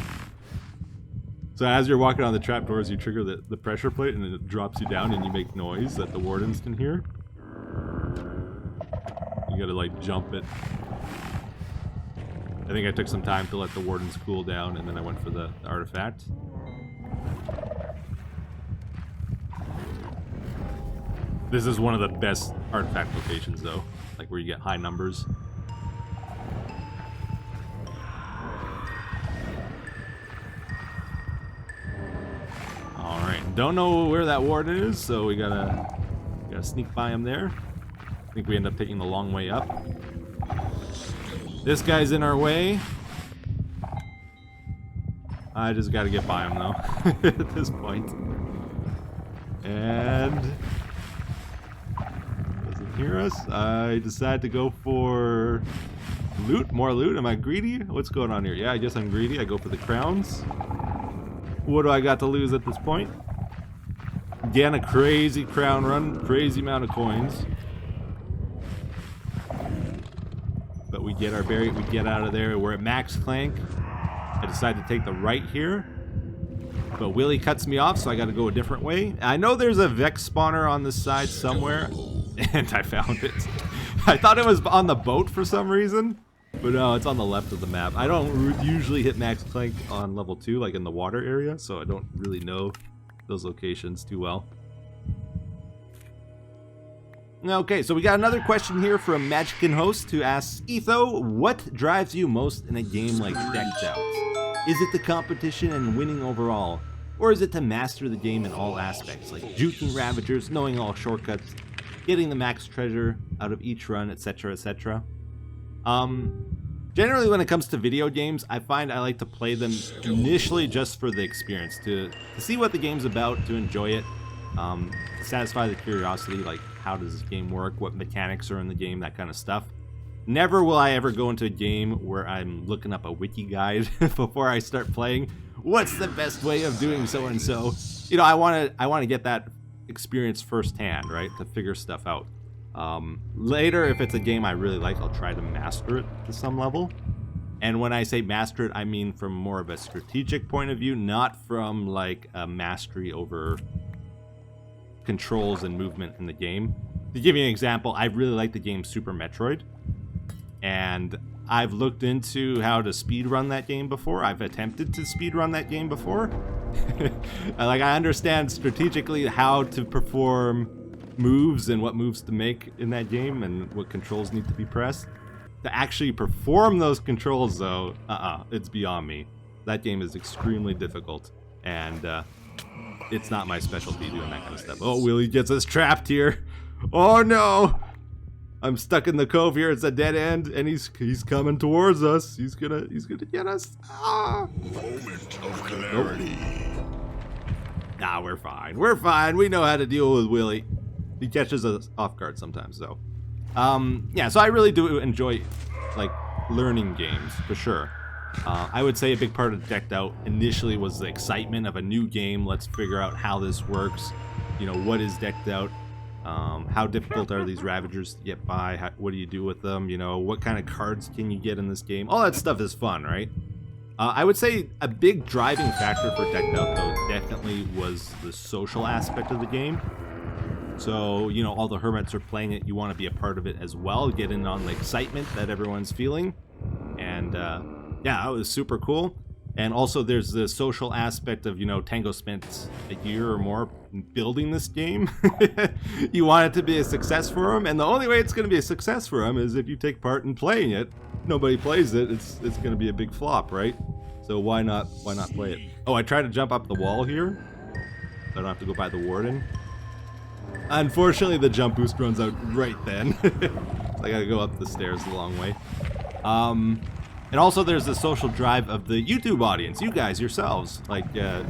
So as you're walking on the trapdoors, you trigger the pressure plate and it drops you down and you make noise that the wardens can hear. You gotta like jump it. I think I took some time to let the wardens cool down, and then I went for the artifact. This is one of the best artifact locations, though, like where you get high numbers. All right, don't know where that warden is, so we gotta sneak by him there. I think we end up taking the long way up. This guy's in our way. I just gotta get by him though at this point. And doesn't hear us. I decide to go for loot, more loot. Am I greedy? What's going on here? Yeah, I guess I'm greedy. I go for the crowns. What do I got to lose at this point? Again, a crazy crown run, crazy amount of coins. But we get our berry, we get out of there. We're at max clank. I decide to take the right here. But Willy cuts me off, so I gotta go a different way. I know there's a Vex spawner on this side somewhere, and I found it. I thought it was on the boat for some reason, but no, it's on the left of the map. I don't usually hit max clank on level 2, like in the water area, so I don't really know those locations too well. Okay, so we got another question here from Magican Host, who asks, Etho, what drives you most in a game like Decked Out? Is it the competition and winning overall? Or is it to master the game in all aspects, like juking Ravagers, knowing all shortcuts, getting the max treasure out of each run, etc., etc.? Generally when it comes to video games, I find I like to play them initially just for the experience, to see what the game's about, to enjoy it, to satisfy the curiosity, like how does this game work, what mechanics are in the game, that kind of stuff. Never will I ever go into a game where I'm looking up a wiki guide before I start playing. What's the best way of doing so and so? You know, I want to get that experience firsthand, right? To figure stuff out. Later, if it's a game I really like, I'll try to master it to some level. And when I say master it, I mean from more of a strategic point of view, not from like a mastery over controls and movement in the game. To give you an example, I really like the game Super Metroid, and I've looked into how to speedrun that game before. I've attempted to speedrun that game before. Like, I understand strategically how to perform moves and what moves to make in that game and what controls need to be pressed. To actually perform those controls, though, it's beyond me. That game is extremely difficult, and it's not my specialty doing that kind of stuff. Oh, Willie gets us trapped here. Oh no! I'm stuck in the cove here. It's a dead end, and he's coming towards us. He's gonna get us. Ah! Moment of clarity. Nah, we're fine. We're fine. We know how to deal with Willie. He catches us off guard sometimes, though. Yeah, so I really do enjoy, like, learning games, for sure. I would say a big part of Decked Out initially was the excitement of a new game. Let's figure out how this works. You know, what is Decked Out? How difficult are these Ravagers to get by? What do you do with them? You know, what kind of cards can you get in this game? All that stuff is fun, right? I would say a big driving factor for Decked Out, though, definitely was the social aspect of the game. So, you know, all the hermits are playing it. You want to be a part of it as well. Get in on the excitement that everyone's feeling. And, yeah, that was super cool. And also there's the social aspect of, you know, Tango spent a year or more building this game. You want it to be a success for him. And the only way it's going to be a success for him is if you take part in playing it. Nobody plays it. It's going to be a big flop, right? So why not play it? Oh, I tried to jump up the wall here. So I don't have to go by the warden. Unfortunately, the jump boost runs out right then. I gotta go up the stairs a long way. And also there's the social drive of the YouTube audience, you guys yourselves. Like,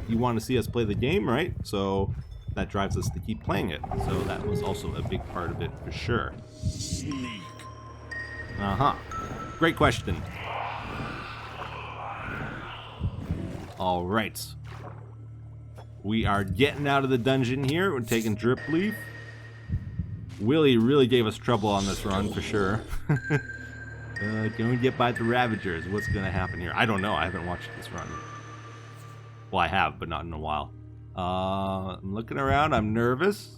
you want to see us play the game, right? So that drives us to keep playing it. So that was also a big part of it for sure. Sneak. Uh-huh. Great question. All right. We are getting out of the dungeon here. We're taking Drip Leaf. Willie really gave us trouble on this run for sure. Can we get by the Ravagers? What's going to happen here? I don't know. I haven't watched this run. Well, I have, but not in a while. I'm looking around. I'm nervous.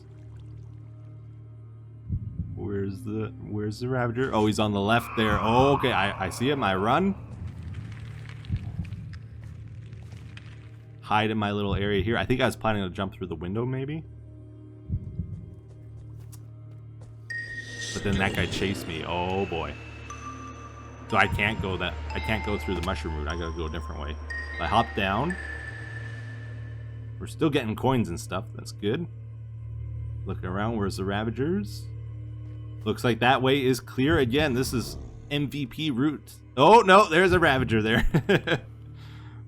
Where's the Ravager? Oh, he's on the left there. Oh, okay. I see him. I run. Hide in my little area here. I think I was planning to jump through the window, maybe. But then that guy chased me. Oh boy. So I can't go through the mushroom route. I gotta go a different way. I hop down. We're still getting coins and stuff. That's good. Looking around. Where's the Ravagers? Looks like that way is clear again. This is MVP route. Oh no, there's a Ravager there.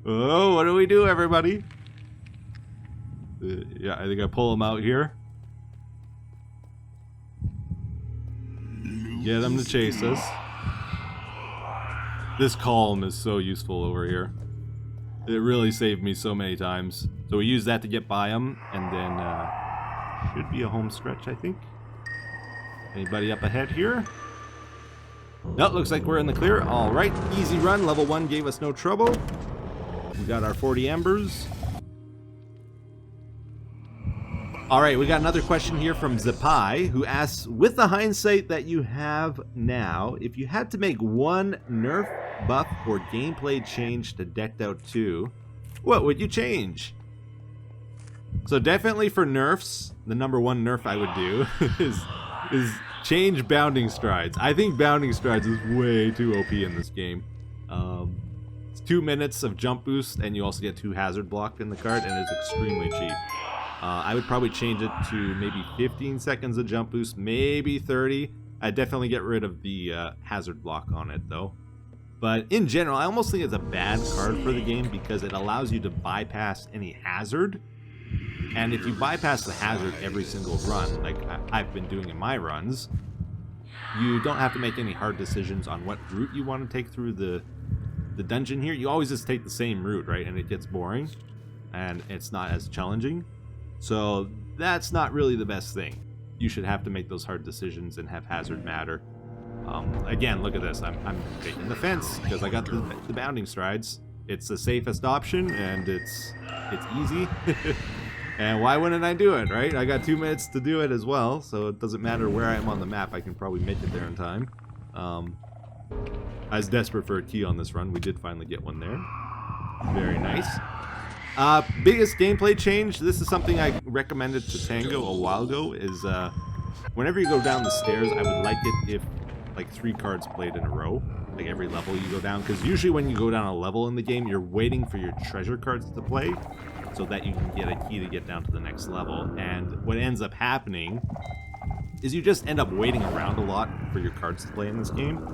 Oh, what do we do, everybody? Yeah, I think I pull him out here. Get him to chase us. This column is so useful over here. It really saved me so many times. So we use that to get by him, and then should be a home stretch, I think. Anybody up ahead here? Nope, looks like we're in the clear. All right, easy run. Level 1 gave us no trouble. We got our 40 embers. All right, we got another question here from Zapai, who asks, with the hindsight that you have now, if you had to make one nerf, buff, or gameplay change to Decked Out 2, what would you change? So definitely for nerfs, the number one nerf I would do is change Bounding Strides. I think Bounding Strides is way too OP in this game. It's 2 minutes of jump boost, and you also get 2 hazard block in the card, and it's extremely cheap. I would probably change it to maybe 15 seconds of jump boost, maybe 30. I'd definitely get rid of the hazard block on it, though. But in general, I almost think it's a bad card for the game because it allows you to bypass any hazard. And if you bypass the hazard every single run, like I've been doing in my runs, you don't have to make any hard decisions on what route you want to take through the dungeon here. You always just take the same route, right? And it gets boring, and it's not as challenging. So that's not really the best thing. You should have to make those hard decisions and have hazard matter. Again, look at this. I'm taking the fence because I got the bounding strides. It's the safest option, and it's easy. And why wouldn't I do it, right? I got 2 minutes to do it as well, so it doesn't matter where I am on the map. I can probably make it there in time. I was desperate for a key on this run. We did finally get one there. Very nice. Biggest gameplay change, this is something I recommended to Tango a while ago, is whenever you go down the stairs, I would like it if like 3 cards played in a row, like every level you go down, because usually when you go down a level in the game, you're waiting for your treasure cards to play so that you can get a key to get down to the next level. And what ends up happening is you just end up waiting around a lot for your cards to play in this game.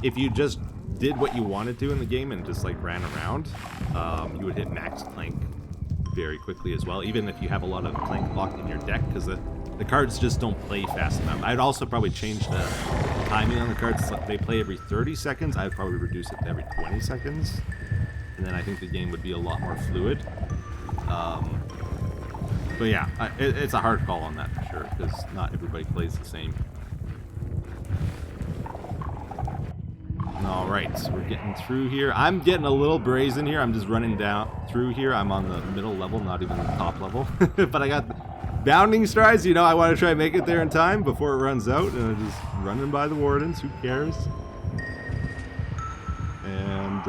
If you just did what you wanted to in the game and just like ran around, you would hit max clank very quickly as well, even if you have a lot of clank locked in your deck, because the cards just don't play fast enough. I'd also probably change the timing on the cards. They play every 30 seconds. I'd probably reduce it to every 20 seconds. And then I think the game would be a lot more fluid. But yeah, it's a hard call on that for sure, because not everybody plays the same. Alright, so we're getting through here. I'm getting a little brazen here. I'm just running down through here. I'm on the middle level, not even the top level. But I got bounding strides. You know, I want to try and make it there in time before it runs out. And I'm just running by the wardens. Who cares? And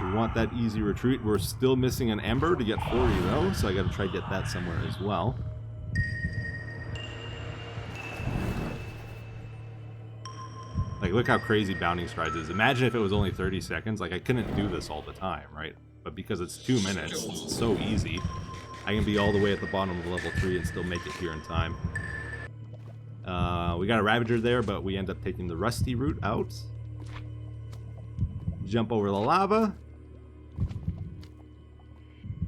we want that easy retreat. We're still missing an ember to get 40 though, so I got to try to get that somewhere as well. Like, look how crazy bounding strides is. Imagine if it was only 30 seconds. Like, I couldn't do this all the time, right? But because it's 2 minutes, it's so easy. I can be all the way at the bottom of level 3 and still make it here in time. We got a Ravager there, but we end up taking the Rusty route out. Jump over the lava.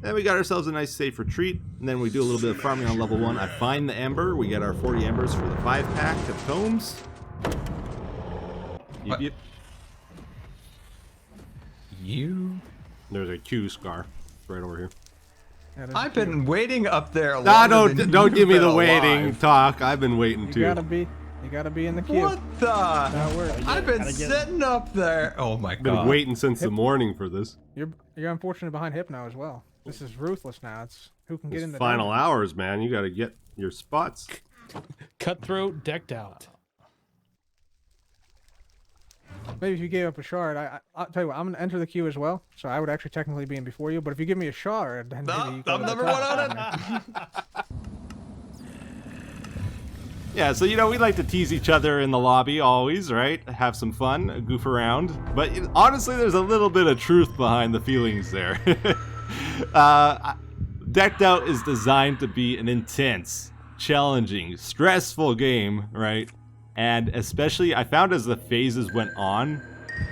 Then we got ourselves a nice safe retreat. And then we do a little bit of farming on level 1. I find the Ember. We get our 40 Embers for the 5-pack of Tomes. Yep. There's a Q scar right over here. Yeah, I've been waiting up there. Nah, don't give me the waiting talk. I've been waiting too. You gotta be in the queue. What the? That works. I've been sitting up there. Oh my god. Been waiting since the morning for this. You're unfortunate behind Hypno as well. This is ruthless now. It's who can get in the final hours, man. You got to get your spots. Cutthroat decked out. Maybe if you gave up a shard, I'll tell you what, I'm gonna enter the queue as well. So I would actually technically be in before you. But if you give me a shard, then maybe you I'm number 1 on it. Yeah, so, you know, we like to tease each other in the lobby always, right? Have some fun, goof around. But honestly, there's a little bit of truth behind the feelings there. Decked Out is designed to be an intense, challenging, stressful game, right? And especially, I found as the phases went on,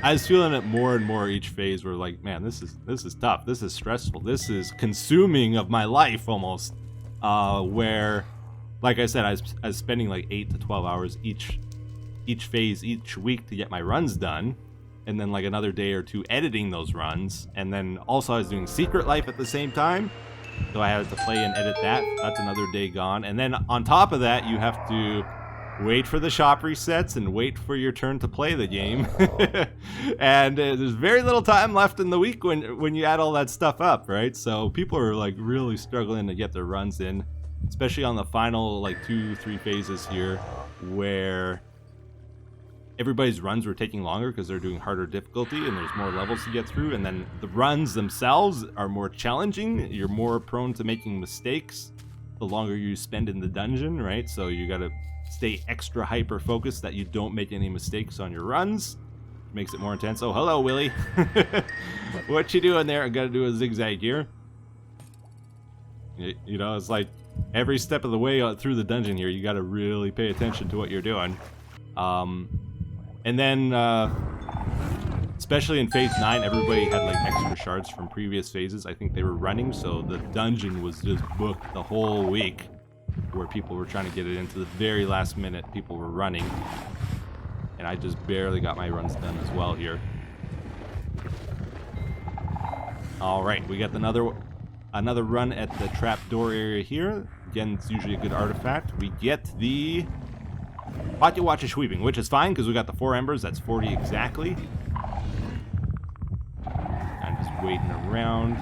I was feeling it more and more each phase. Where like, man, this is tough. This is stressful. This is consuming of my life almost. Where, like I said, I was spending like 8 to 12 hours each phase each week to get my runs done, and then like another day or two editing those runs, and then also I was doing Secret Life at the same time, so I had to play and edit that. That's another day gone, and then on top of that, you have to wait for the shop resets and wait for your turn to play the game. And there's very little time left in the week when you add all that stuff up, right? So people are like really struggling to get their runs in, especially on the final like 2-3 phases here, where everybody's runs were taking longer because they're doing harder difficulty and there's more levels to get through, and then the runs themselves are more challenging. You're more prone to making mistakes the longer you spend in the dungeon, right? So you gotta stay extra hyper focused that you don't make any mistakes on your runs. Makes it more intense. Oh, hello, Willie. What you doing there? I gotta do a zigzag here. You know, it's like every step of the way through the dungeon here, you gotta really pay attention to what you're doing. And then, especially in phase 9, everybody had like extra shards from previous phases. I think they were running, so the dungeon was just booked the whole week, where people were trying to get it into the very last minute. People were running, and I just barely got my runs done as well here. All right, we got another run at the trapdoor area here. Again, it's usually a good artifact. We get the Potty Watch is sweeping, which is fine because we got the 4 embers. That's 40 exactly. I'm just waiting around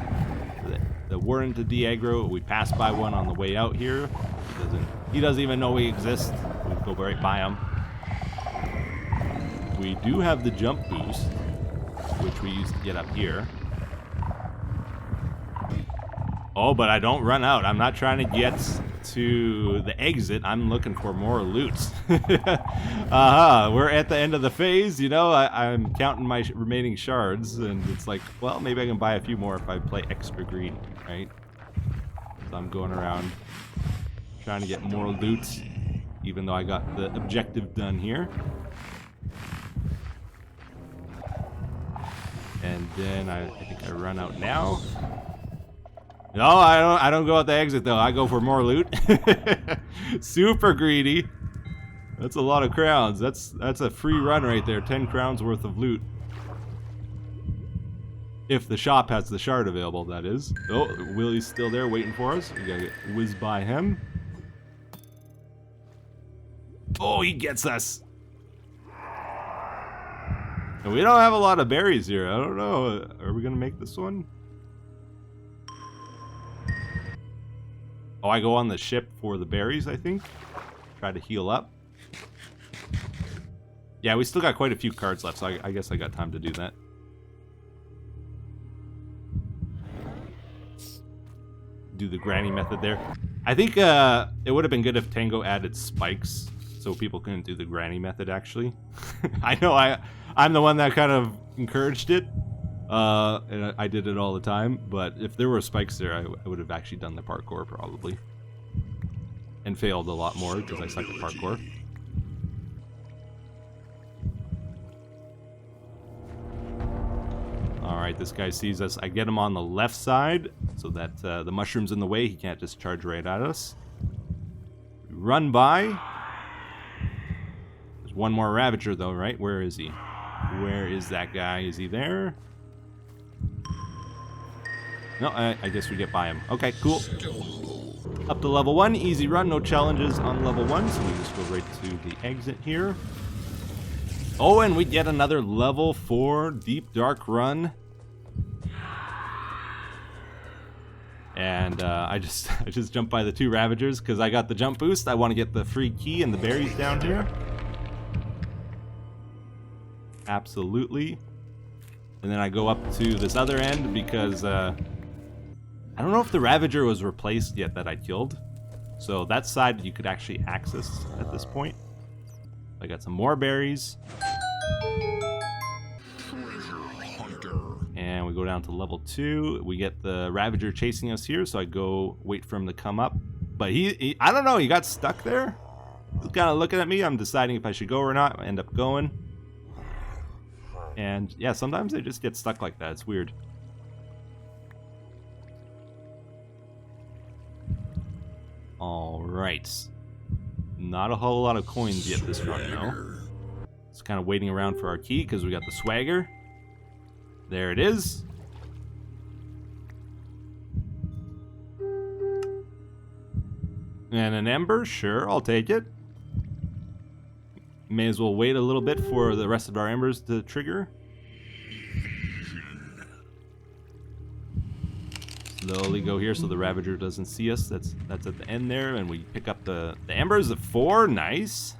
for the warden to de-aggro. We passed by one on the way out here. He doesn't even know we exist. We go right by him. We do have the jump boost, which we used to get up here. Oh, but I don't run out. I'm not trying to get to the exit. I'm looking for more loot. We're at the end of the phase, you know. I'm counting my remaining shards, and it's like, well, maybe I can buy a few more if I play extra green, right? So I'm going around trying to get more loot, even though I got the objective done here. And then I think I run out now. No, I don't go out the exit though. I go for more loot. Super greedy. That's a lot of crowns. That's a free run right there. 10 crowns worth of loot. If the shop has the shard available, that is. Oh, Willie's still there waiting for us. We gotta get whizzed by him. Oh, he gets us. And we don't have a lot of berries here. I don't know. Are we gonna make this one? Oh, I go on the ship for the berries, I think. Try to heal up. Yeah, we still got quite a few cards left, so I guess I got time to do that. Do the granny method there. I think it would have been good if Tango added spikes, so people couldn't do the granny method, actually. I know I'm the one that kind of encouraged it. And I did it all the time, but if there were spikes there, I would have actually done the parkour probably. And failed a lot more because I suck at parkour. Alright, this guy sees us. I get him on the left side so that the mushroom's in the way. He can't just charge right at us. We run by. There's one more Ravager though, right? Where is he? Where is that guy? Is he there? No, I guess we get by him. Okay, cool. Up to level 1, easy run, no challenges on level 1, so we just go right to the exit here. Oh, and we get another level 4 deep dark run. And I just jumped by the 2 Ravagers because I got the jump boost. I want to get the free key and the berries down here. Absolutely. And then I go up to this other end because I don't know if the Ravager was replaced yet that I killed. So that side you could actually access at this point. I got some more berries. And we go down to level 2. We get the Ravager chasing us here, so I go wait for him to come up. But he I don't know, he got stuck there. He's kind of looking at me. I'm deciding if I should go or not. I end up going. And yeah, sometimes they just get stuck like that. It's weird. Alright. Not a whole lot of coins yet this run, though. Just kind of waiting around for our key because we got the swagger. There it is. And an ember, sure, I'll take it. May as well wait a little bit for the rest of our embers to trigger. Slowly go here so the Ravager doesn't see us. That's at the end there, and we pick up the embers at 4. Nice.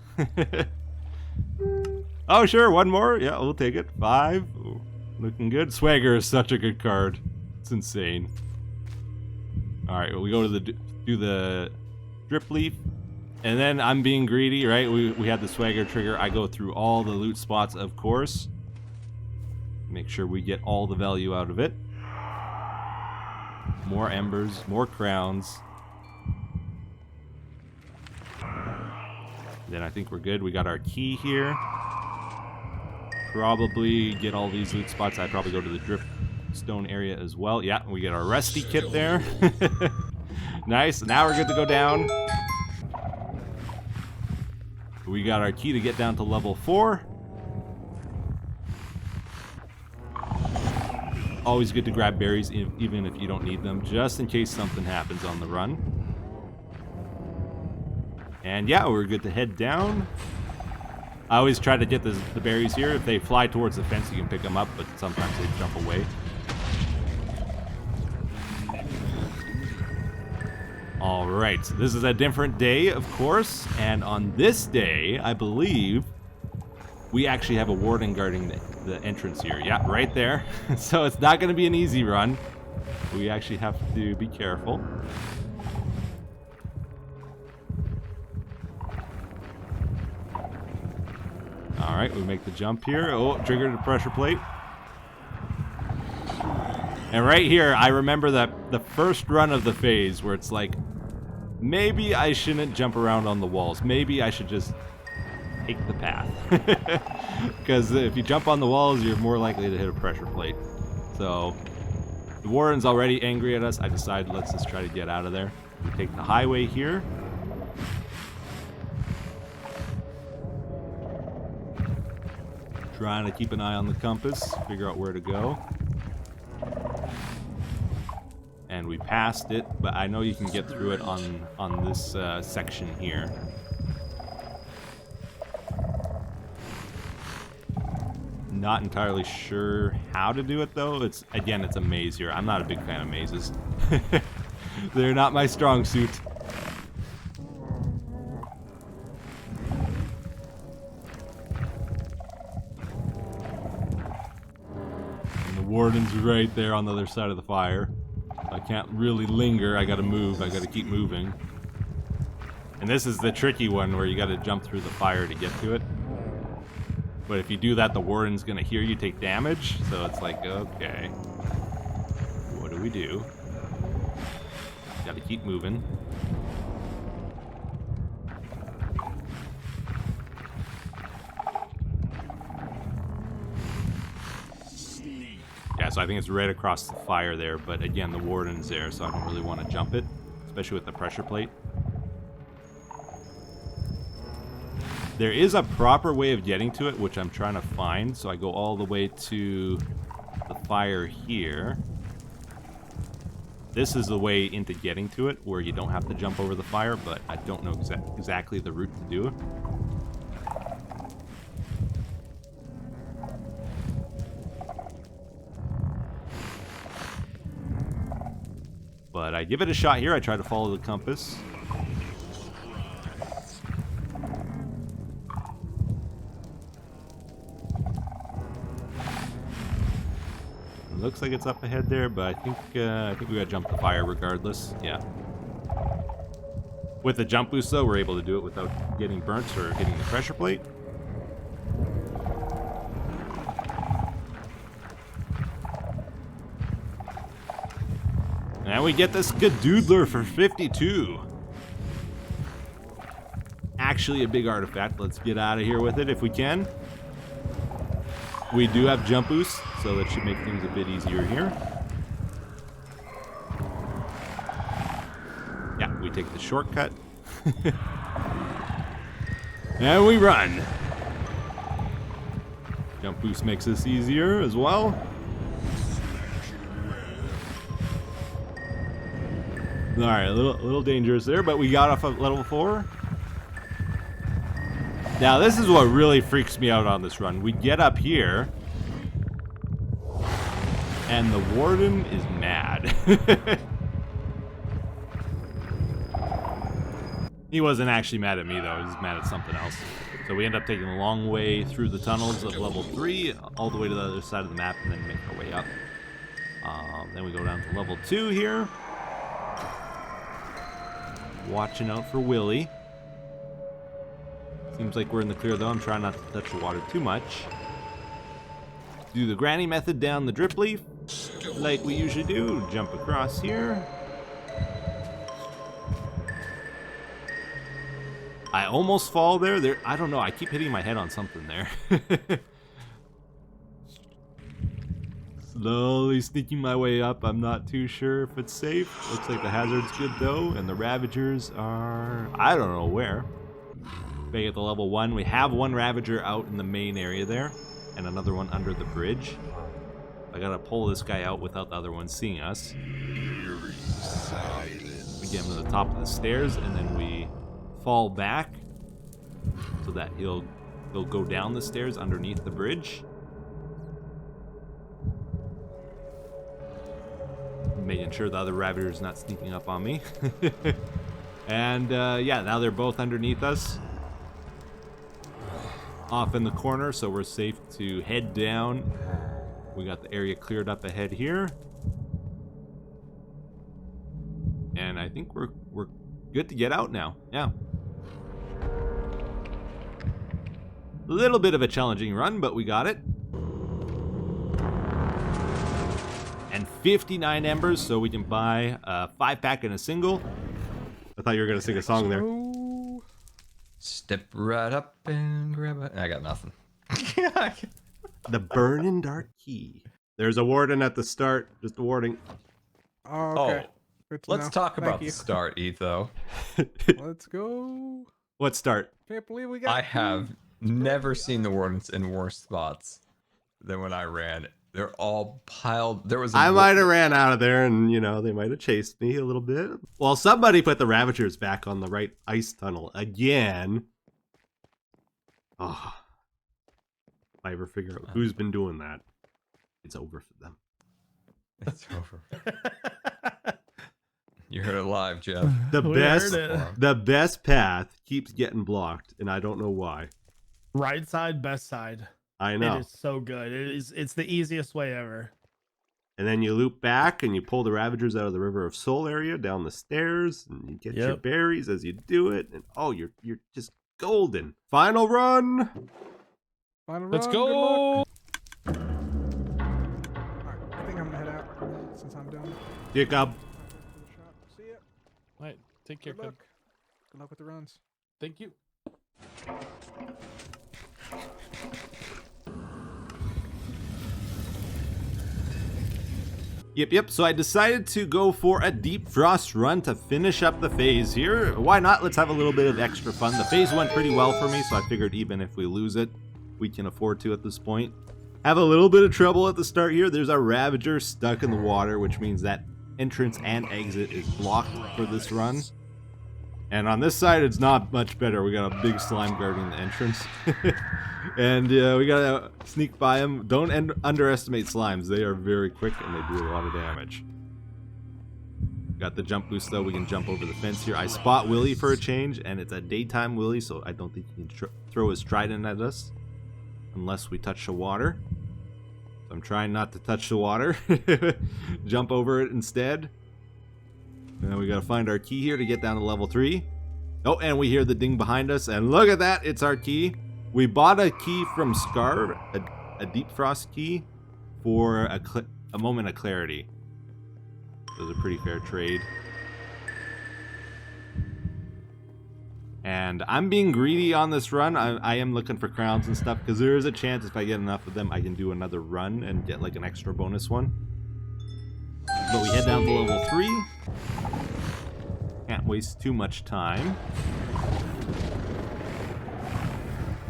Oh, sure, one more. Yeah, we'll take it. 5. Ooh, looking good. Swagger is such a good card. It's insane. All right, well, we go to do the drip leaf. And then I'm being greedy, right? We had the swagger trigger. I go through all the loot spots, of course. Make sure we get all the value out of it. More embers, more crowns. Then I think we're good. We got our key here. Probably get all these loot spots. I'd probably go to the drip stone area as well. Yeah, we get our rusty kit there. Nice. Now we're good to go down. We got our key to get down to level 4. Always good to grab berries even if you don't need them, just in case something happens on the run. And yeah, we're good to head down. I always try to get the berries here. If they fly towards the fence, you can pick them up, but sometimes they jump away. All right, so this is a different day, of course, and on this day, I believe we actually have a warden guarding the entrance here. Yeah, right there. So it's not going to be an easy run. We actually have to be careful. All right, we make the jump here. Oh, triggered the pressure plate. And right here, I remember that the first run of the phase where it's like, maybe I shouldn't jump around on the walls. Maybe I should just take the path. Because if you jump on the walls, you're more likely to hit a pressure plate. So the warden's already angry at us. I decided let's just try to get out of there. We take the highway here. Trying to keep an eye on the compass, figure out where to go. And we passed it, but I know you can get through it on this section here. Not entirely sure how to do it though. It's a maze here. I'm not a big fan of mazes. They're not my strong suit. And the warden's right there on the other side of the fire. I can't really linger. I gotta move. I gotta keep moving. And this is the tricky one where you gotta jump through the fire to get to it. But if you do that, the warden's gonna hear you take damage. So it's like, okay, what do we do? Gotta keep moving. Yeah, so I think it's right across the fire there, but again, the warden's there, so I don't really want to jump it, especially with the pressure plate. There is a proper way of getting to it, which I'm trying to find, so I go all the way to the fire here. This is the way into getting to it, where you don't have to jump over the fire, but I don't know exactly the route to do it. But I give it a shot here. I try to follow the compass. It looks like it's up ahead there, but I think we gotta jump the fire regardless. Yeah. With the jump boost though, we're able to do it without getting burnt or hitting the pressure plate. And we get this Gadoodler for 52. Actually a big artifact. Let's get out of here with it if we can. We do have jump boost, so that should make things a bit easier here. Yeah, we take the shortcut. And we run. Jump boost makes this easier as well. Alright, a little dangerous there, but we got off of level 4. Now, this is what really freaks me out on this run. We get up here, and the warden is mad. He wasn't actually mad at me, though. He was mad at something else. So we end up taking a long way through the tunnels of level 3, all the way to the other side of the map, and then make our way up. Then we go down to level 2 here. Watching out for Willy. Seems like we're in the clear though. I'm trying not to touch the water too much. Do the granny method down the drip leaf, like we usually do. Jump across here. I almost fall there. I don't know. I keep hitting my head on something there. Slowly sneaking my way up. I'm not too sure if it's safe. Looks like the hazard's good though, and the Ravagers are... I don't know where. Back at the level 1, we have one Ravager out in the main area there, and another one under the bridge. I gotta pull this guy out without the other one seeing us. We get him to the top of the stairs, and then we fall back so that he'll they'll go down the stairs underneath the bridge. Making sure the other Ravager's not sneaking up on me. And yeah, now they're both underneath us. Off in the corner, so we're safe to head down. We got the area cleared up ahead here. And I think we're good to get out now. Yeah. A little bit of a challenging run, but we got it. And 59 embers, so we can buy a 5-pack and a single. I thought you were going to sing a song there. Step right up and grab it. I got nothing. The Burning Dark Key. There's a warden at the start. Just a warning. Oh, okay. Good to Let's know. talk Thank about you. the start, Etho. Let's go. What start? Can't believe we got. I have never seen the wardens in worse spots than when I ran. They're all piled. There was. I might have ran out of there and, you know, they might have chased me a little bit. Well, somebody put the Ravagers back on the right ice tunnel again. Oh. If I ever figure out who's been doing that, it's over for them. It's over. You heard it live, Jeff. The best path keeps getting blocked, and I don't know why. Right side, best side. I know. It is so good. It's the easiest way ever. And then you loop back and you pull the Ravagers out of the River of Soul area down the stairs, and you get your berries as you do it, and oh, you're just golden. Final run. Final Let's run, go. All right, I think I'm gonna head out since I'm done. Jacob. See ya. Right, take care, Good kid. luck. Good luck with the runs. Thank you. Yep. So I decided to go for a deep frost run to finish up the phase here. Why not? Let's have a little bit of extra fun. The phase went pretty well for me, so I figured even if we lose it, we can afford to at this point. Have a little bit of trouble at the start here. There's a Ravager stuck in the water, which means that entrance and exit is blocked for this run. And on this side, it's not much better. We got a big slime guarding the entrance. And we gotta sneak by them. Don't underestimate slimes. They are very quick and they do a lot of damage. Got the jump boost though. We can jump over the fence here. I spot Willy for a change, and it's a daytime Willy, so I don't think he can throw his trident at us unless we touch the water. So I'm trying not to touch the water. Jump over it instead. And then we gotta find our key here to get down to level 3. Oh, and we hear the ding behind us, and look at that, it's our key. We bought a key from Scar, a Deep Frost key, for a moment of clarity. It was a pretty fair trade. And I'm being greedy on this run. I am looking for crowns and stuff, because there is a chance if I get enough of them, I can do another run and get like an extra bonus one. But we head down to level 3. Can't waste too much time.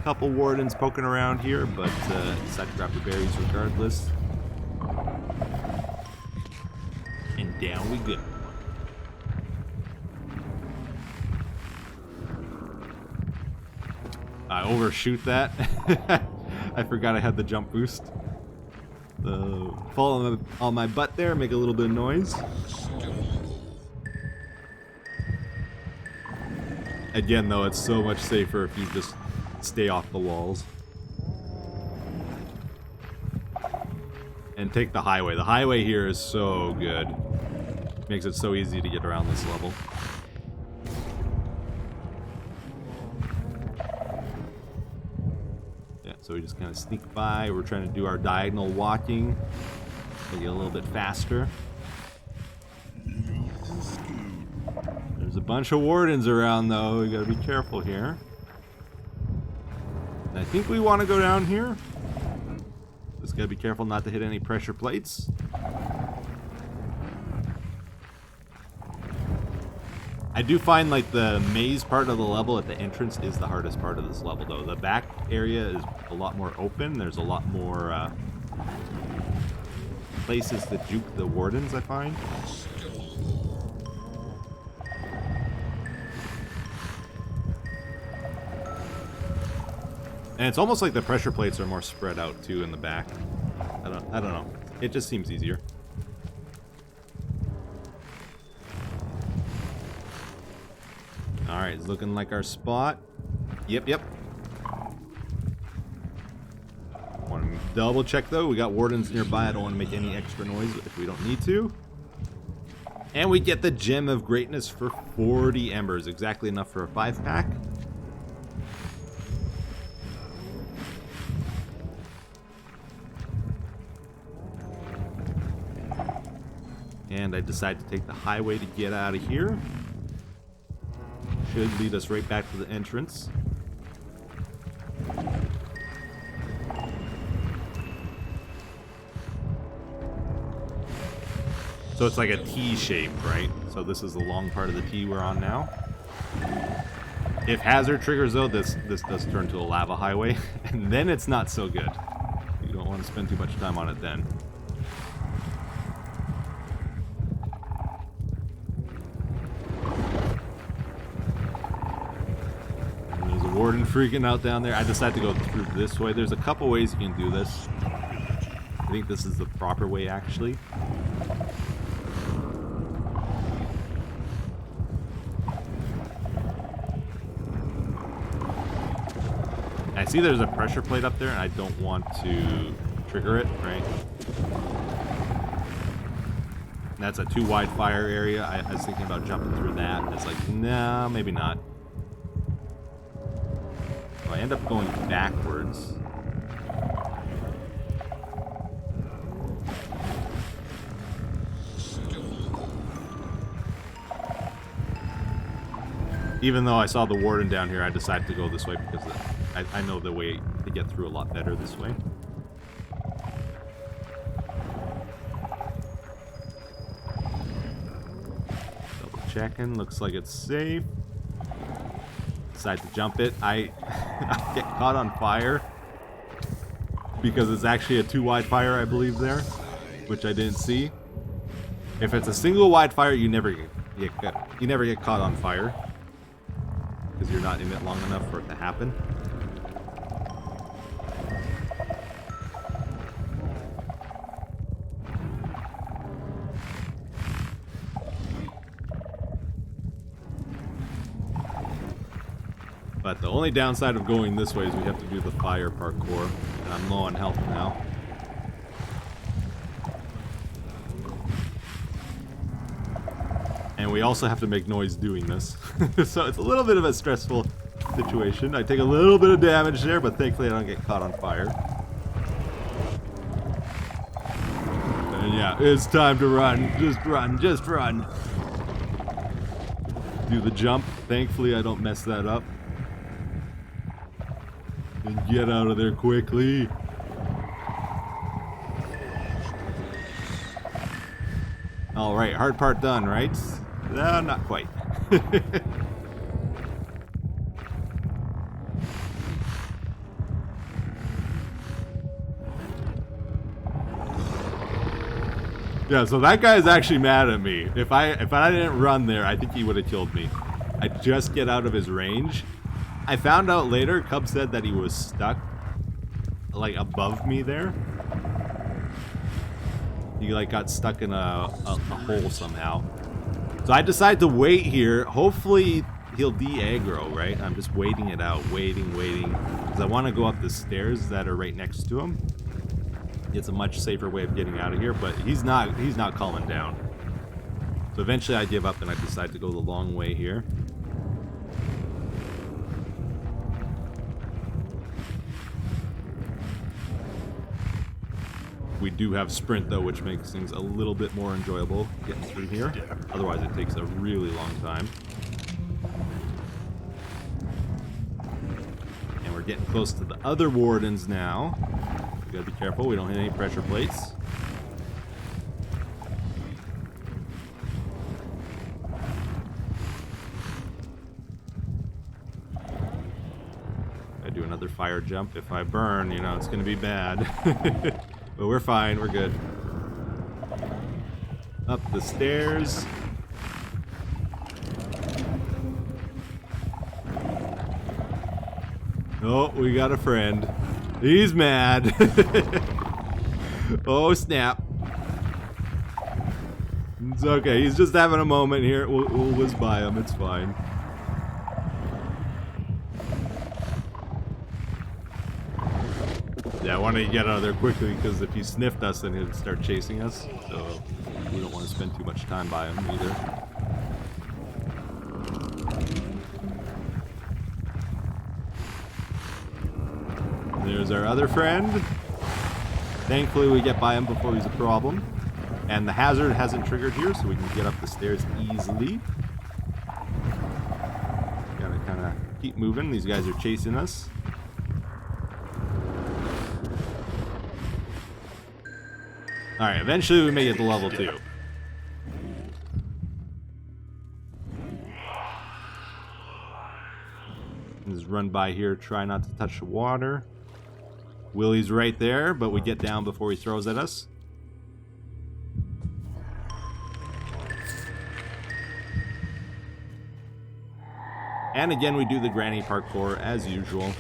Couple wardens poking around here, but decide to grab the berries regardless. And down we go. I overshoot that. I forgot I had the jump boost. Fall on my butt there, make a little bit of noise. Again, though, it's so much safer if you just stay off the walls. And take the highway. The highway here is so good. Makes it so easy to get around this level. Yeah, so we just kind of sneak by. We're trying to do our diagonal walking. Make it a little bit faster. There's a bunch of wardens around, though. We gotta be careful here. And I think we want to go down here. Just gotta be careful not to hit any pressure plates. I do find like the maze part of the level at the entrance is the hardest part of this level, though. The back area is a lot more open. There's a lot more places to juke the wardens, I find. And it's almost like the pressure plates are more spread out too in the back. I don't know. It just seems easier. Alright, it's looking like our spot. Yep. Want to double check though. We got wardens nearby. I don't want to make any extra noise if we don't need to. And we get the Gem of Greatness for 40 embers. Exactly enough for a 5-pack. And I decide to take the highway to get out of here. Should lead us right back to the entrance. So it's like a T shape, right? So this is the long part of the T we're on now. If hazard triggers though, this does turn to a lava highway, and then it's not so good. You don't want to spend too much time on it then. And there's a warden freaking out down there. I decided to go through this way. There's a couple ways you can do this. I think this is the proper way actually. I see there's a pressure plate up there, and I don't want to trigger it, right? That's a too wide fire area. I was thinking about jumping through that, and it's like, nah, maybe not. So I end up going backwards. Even though I saw the warden down here, I decided to go this way because I know the way to get through a lot better this way. Double checking, looks like it's safe. Decide to jump it. I get caught on fire because it's actually a too wide fire, I believe there, which I didn't see. If it's a single wide fire, you never get caught on fire because you're not in it long enough for it to happen. But the only downside of going this way is we have to do the fire parkour, and I'm low on health now. And we also have to make noise doing this. So it's a little bit of a stressful situation. I take a little bit of damage there, but thankfully I don't get caught on fire. And yeah, it's time to run. Just run, just run. Do the jump. Thankfully I don't mess that up. And get out of there quickly. Alright, hard part done, right? No, not quite. Yeah, so that guy is actually mad at me. If I didn't run there, I think he would have killed me. I just get out of his range. I found out later, Cub said that he was stuck, like, above me there. He, like, got stuck in a hole somehow. So I decided to wait here. Hopefully, he'll de-aggro, right? I'm just waiting it out, waiting. Because I want to go up the stairs that are right next to him. It's a much safer way of getting out of here, but he's not calming down. So eventually I give up and I decide to go the long way here. We do have sprint though, which makes things a little bit more enjoyable getting through here. Otherwise it takes a really long time. And we're getting close to the other wardens now. We gotta be careful we don't hit any pressure plates. I do another fire jump. If I burn, you know, it's gonna be bad. But we're fine, we're good. Up the stairs. Oh, we got a friend. He's mad. Oh, snap. It's okay. He's just having a moment here. We'll whiz by him. It's fine. Yeah, I wanted to get out of there quickly because if he sniffed us, then he'd start chasing us. So we don't want to spend too much time by him either. There's our other friend. Thankfully, we get by him before he's a problem. And the hazard hasn't triggered here, so we can get up the stairs easily. Gotta kind of keep moving. These guys are chasing us. Alright, eventually we make it to level 2. Just run by here, try not to touch the water. Willie's right there, but we get down before he throws at us. And again, we do the granny parkour as usual.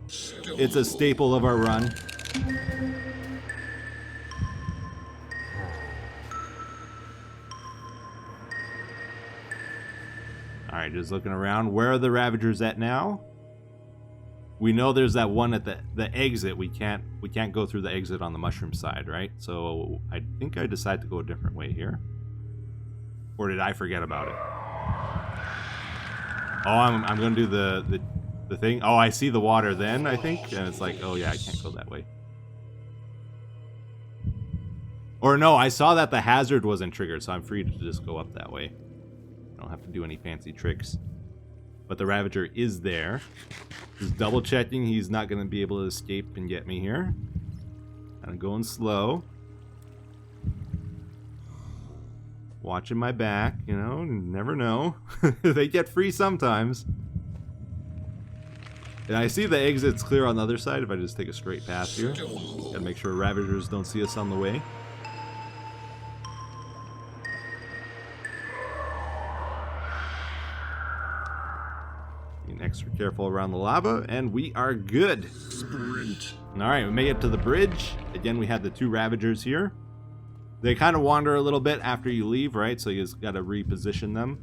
It's a staple of our run. Alright, just looking around. Where are the Ravagers at now? We know there's that one at the exit. We can't go through the exit on the mushroom side, right? So I think I decided to go a different way here. Or did I forget about it? Oh, I'm gonna do the thing. Oh, I see the water then, I think. And it's like, oh yeah, I can't go that way. Or no, I saw that the hazard wasn't triggered, so I'm free to just go up that way. I don't have to do any fancy tricks. But the Ravager is there. Just double checking he's not going to be able to escape and get me here. Kind of going slow. Watching my back, you know, never know. They get free sometimes. And I see the exit's clear on the other side if I just take a straight path here. Gotta make sure Ravagers don't see us on the way. Extra careful around the lava, and we are good. Sprint. Alright, we made it to the bridge. Again, we had the 2 Ravagers here. They kind of wander a little bit after you leave, right? So you just got to reposition them.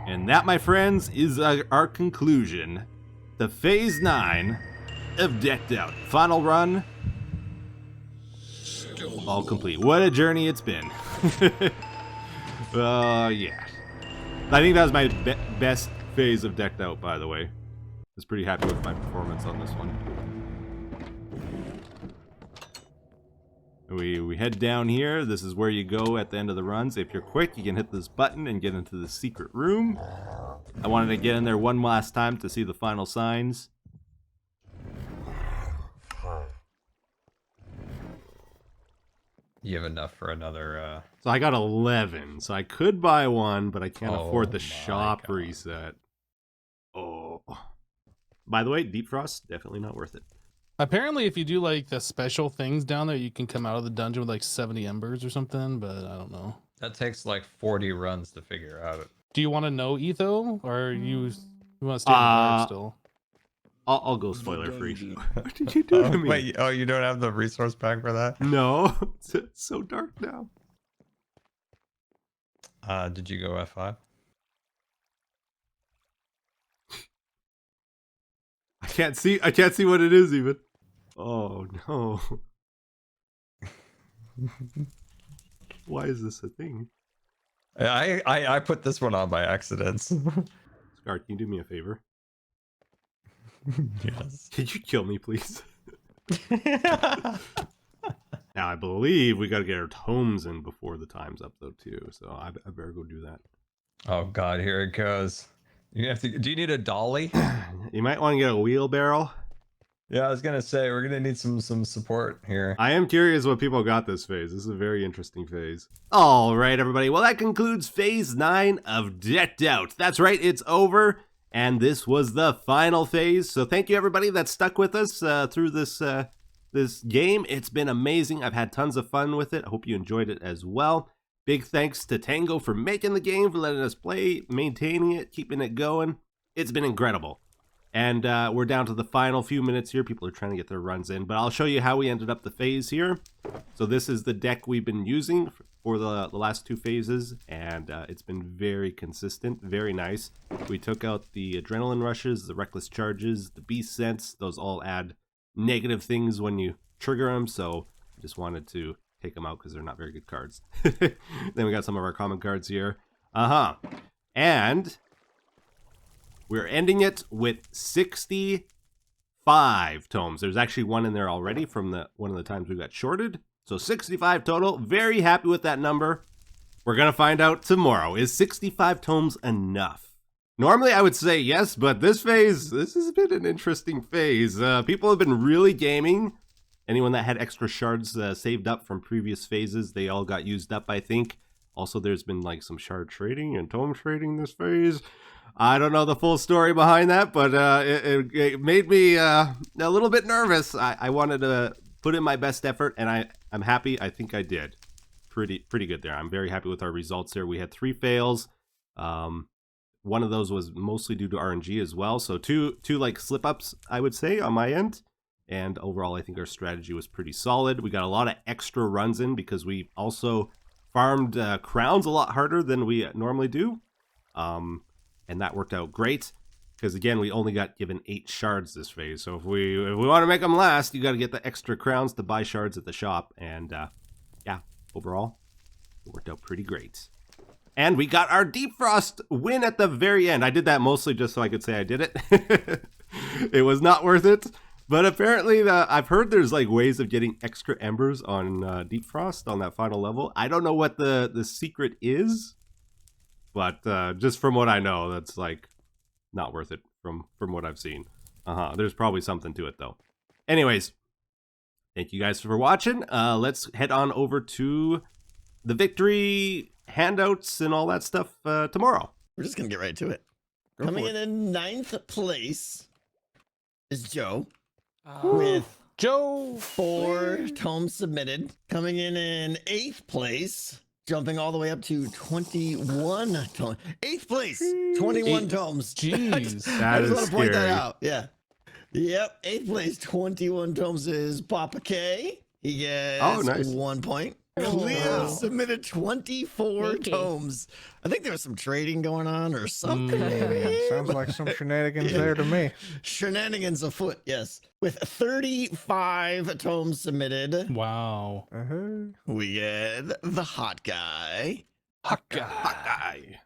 And that, my friends, is our conclusion to Phase 9 of Decked Out. Final run, all complete. What a journey it's been. Yeah. I think that was my best phase of Decked Out, by the way. I was pretty happy with my performance on this one. We head down here. This is where you go at the end of the runs. If you're quick, you can hit this button and get into the secret room. I wanted to get in there one last time to see the final signs. You have enough for another, So I got 11, so I could buy one, but I can't afford the my shop God. reset. Oh. By the way, Deep Frost, definitely not worth it. Apparently, if you do like the special things down there, you can come out of the dungeon with like 70 embers or something, but I don't know. that takes like 40 runs to figure out. Do you want to know Etho, or you want to stay in the dark still? I'll go spoiler free. What did you do to me? Wait, oh, you don't have the resource pack for that? No, it's so dark now. Did you go F5? I can't see what it is even. Oh no. Why is this a thing? I put this one on by accident. Scar, can you do me a favor? Yes. Could you kill me, please? Now, I believe we got to get our tomes in before the time's up, though, too. So I better go do that. Oh God, here it goes. You have to. Do you need a dolly? You might want to get a wheelbarrow. Yeah, I was gonna say we're gonna need some support here. I am curious what people got this phase. This is a very interesting phase. All right, everybody. Well, that concludes phase 9 of Decked Out. That's right, it's over. And this was the final phase. So thank you, everybody that stuck with us through this this game. It's been amazing. I've had tons of fun with it. I hope you enjoyed it as well. Big thanks to Tango for making the game, for letting us play, maintaining it, keeping it going. It's been incredible. And we're down to the final few minutes here. People are trying to get their runs in, but I'll show you how we ended up the phase here. So this is the deck we've been using for the last 2 phases, and it's been very consistent, very nice. We took out the adrenaline rushes, the reckless charges, the beast sense. Those all add negative things when you trigger them, so I just wanted to take them out because they're not very good cards. Then we got some of our common cards here. And we're ending it with 65 tomes. There's actually one in there already from one of the times we got shorted. So 65 total. Very happy with that number. We're going to find out tomorrow. Is 65 tomes enough? Normally I would say yes, but this has been an interesting phase. People have been really gaming. Anyone that had extra shards saved up from previous phases, they all got used up, I think. Also, there's been like some shard trading and tome trading this phase. I don't know the full story behind that, but it made me a little bit nervous. I wanted to put in my best effort, and I'm happy. I think I did pretty good there. I'm very happy with our results there. We had 3 fails. One of those was mostly due to RNG as well. So two like slip ups, I would say, on my end. And overall, I think our strategy was pretty solid. We got a lot of extra runs in because we also farmed crowns a lot harder than we normally do. And that worked out great because, again, we only got given 8 shards this phase. So if we want to make them last, you got to get the extra crowns to buy shards at the shop. And yeah, overall, it worked out pretty great. And we got our Deep Frost win at the very end. I did that mostly just so I could say I did it. It was not worth it. But apparently, I've heard there's like ways of getting extra embers on Deep Frost on that final level. I don't know what the secret is, but just from what I know, that's like not worth it from what I've seen. There's probably something to it though. Anyways, thank you guys for watching. Let's head on over to the victory handouts and all that stuff tomorrow. We're just gonna get right to it. Go Coming for in it. 9th place is Joe with Joe 4 tomes submitted. Coming in 8th place, jumping all the way up to 21 tomes. 8th place, 21 tomes. Jeez. I That just is want to point that scary. out. Yeah. Yep. 8th place, 21 tomes is Papa K. He gets nice. 1 point. Oh, Leo wow. submitted 24 Sneaky. tomes. I think there was some trading going on or something. Maybe. Sounds like some shenanigans Yeah. there to me. Shenanigans afoot, yes. With 35 tomes submitted, Wow. we get the hot guy. Hot guy.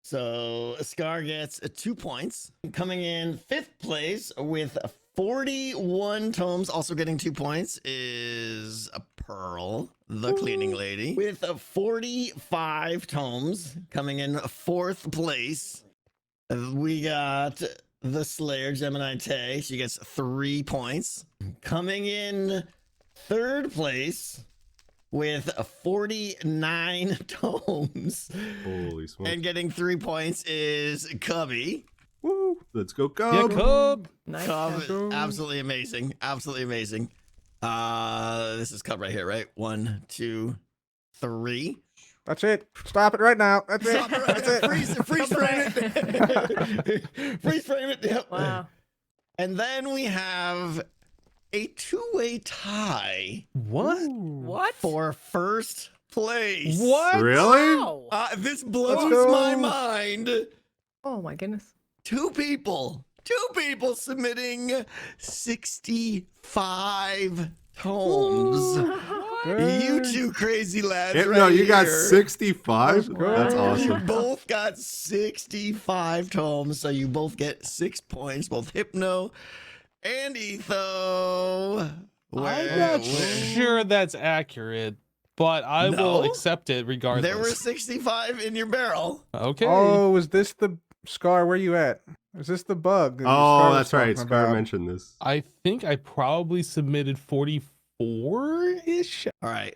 So Scar gets 2 points. Coming in 5th place with 41 tomes, also getting 2 points, is a Pearl, the cleaning lady. With 45 tomes, coming in 4th place, we got the Slayer, Gemini Tay. She gets 3 points. Coming in 3rd place with 49 tomes Holy smokes. and getting 3 points is Cubby. Woo, let's go, Yeah, Cub. Cub. Nice. Cub, Cub. absolutely amazing. Absolutely amazing. This is Cub right here, right? 1, 2, 3. That's it. Stop it right now. That's it. Stop it right That's there. it. Freeze frame it. Freeze frame it. Yep. Wow. And then we have a 2-way tie What? What? for 1st place. What? Really? Wow. This blows go. my mind. Oh my goodness. 2 people submitting 65 tomes. You two crazy lads. No, right you got here. 65? go. That's You awesome. both got 65 tomes, so you both get 6 points, both Hypno and Etho. I'm Where- not where- sure that's accurate, but I will No? accept it regardless. There were 65 in your barrel. Okay. Oh, is this the Scar? Where you at? Is this the bug? that Scar Oh, was that's right. talking Scar about? mentioned this. I think I probably submitted 44-ish. All right.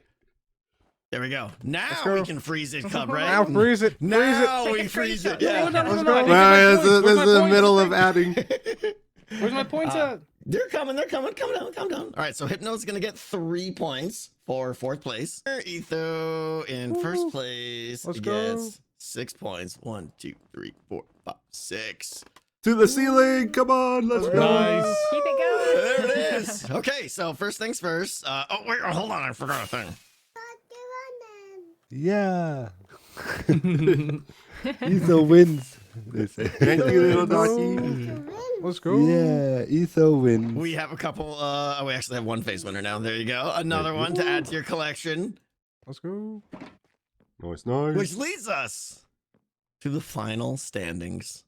There we go. Now go. we can freeze it, Cub, right? Now freeze it. Freeze it. Now we freeze it. Yeah. No, no, no, Let's no, go. I didn't get Well, my yeah, points. this Where's is my the points? middle of adding. Where's my points at? They're coming. Calm down. All right, so Hypno's gonna get 3 points for 4th place. Etho in 1st place Let's go. gets 6 points. 1, 2, 3, 4, 5, 6. To the ceiling! Come on, let's go! Nice. Keep it going. There it is. Okay, so first things first. Oh wait, hold on, I forgot a thing. Yeah. Etho wins. They say. Thank you, little doggy. Let's go. Yeah, Etho wins. We have a couple. We actually have one phase winner now. There you go. Another one to add to your collection, Let's go. Nice, nice. which leads us to the final standings.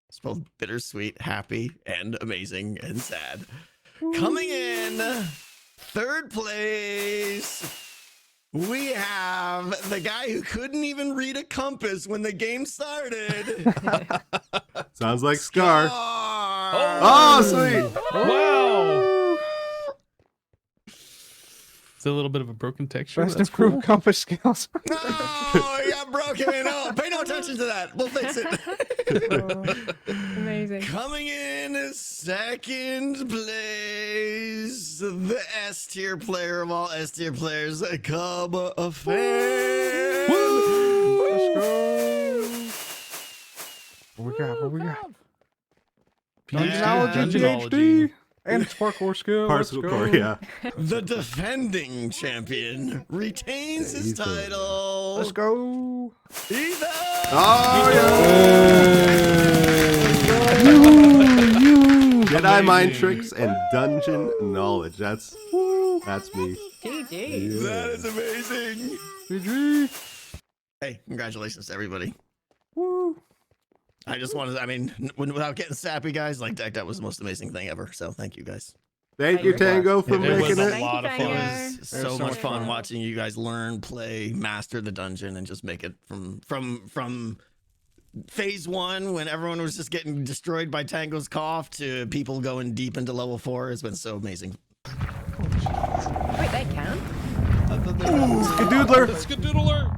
It's both bittersweet, happy, and amazing and sad. Coming in 3rd place, we have the guy who couldn't even read a compass when the game started. Sounds like Scar. Oh, Oh, sweet. Wow. It's a little bit of a broken texture. Best That's improved cool. compass skills. No, you got broken. No, pay no attention to that. We'll fix it. Amazing. Coming in 2nd place, the S tier player of all S tier players, Cub a fan. Let's go. What we got? Dungeonology, PhD, and its parkour skill. Let's go. Parkour, yeah. The defending champion retains his Etho. title. Let's go. Etho! Oh, yeah. Jedi mind tricks and dungeon knowledge. That's me. GG. That is amazing. GG. Hey, congratulations to everybody. Woo. I just wanted, I mean, without getting sappy, guys, like that was the most amazing thing ever. So thank you, guys. Thank you, Tango, for It was making a it. lot of Thank you, fun. Tango. It was It so was so much much fun fun. watching you guys learn, play, master the dungeon, and just make it from phase 1 when everyone was just getting destroyed by Tango's cough to people going deep into level 4 has been so amazing. Wait, they can? Skadoodler. Skadoodler.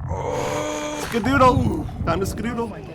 Skadoodle. Time to skadoodle.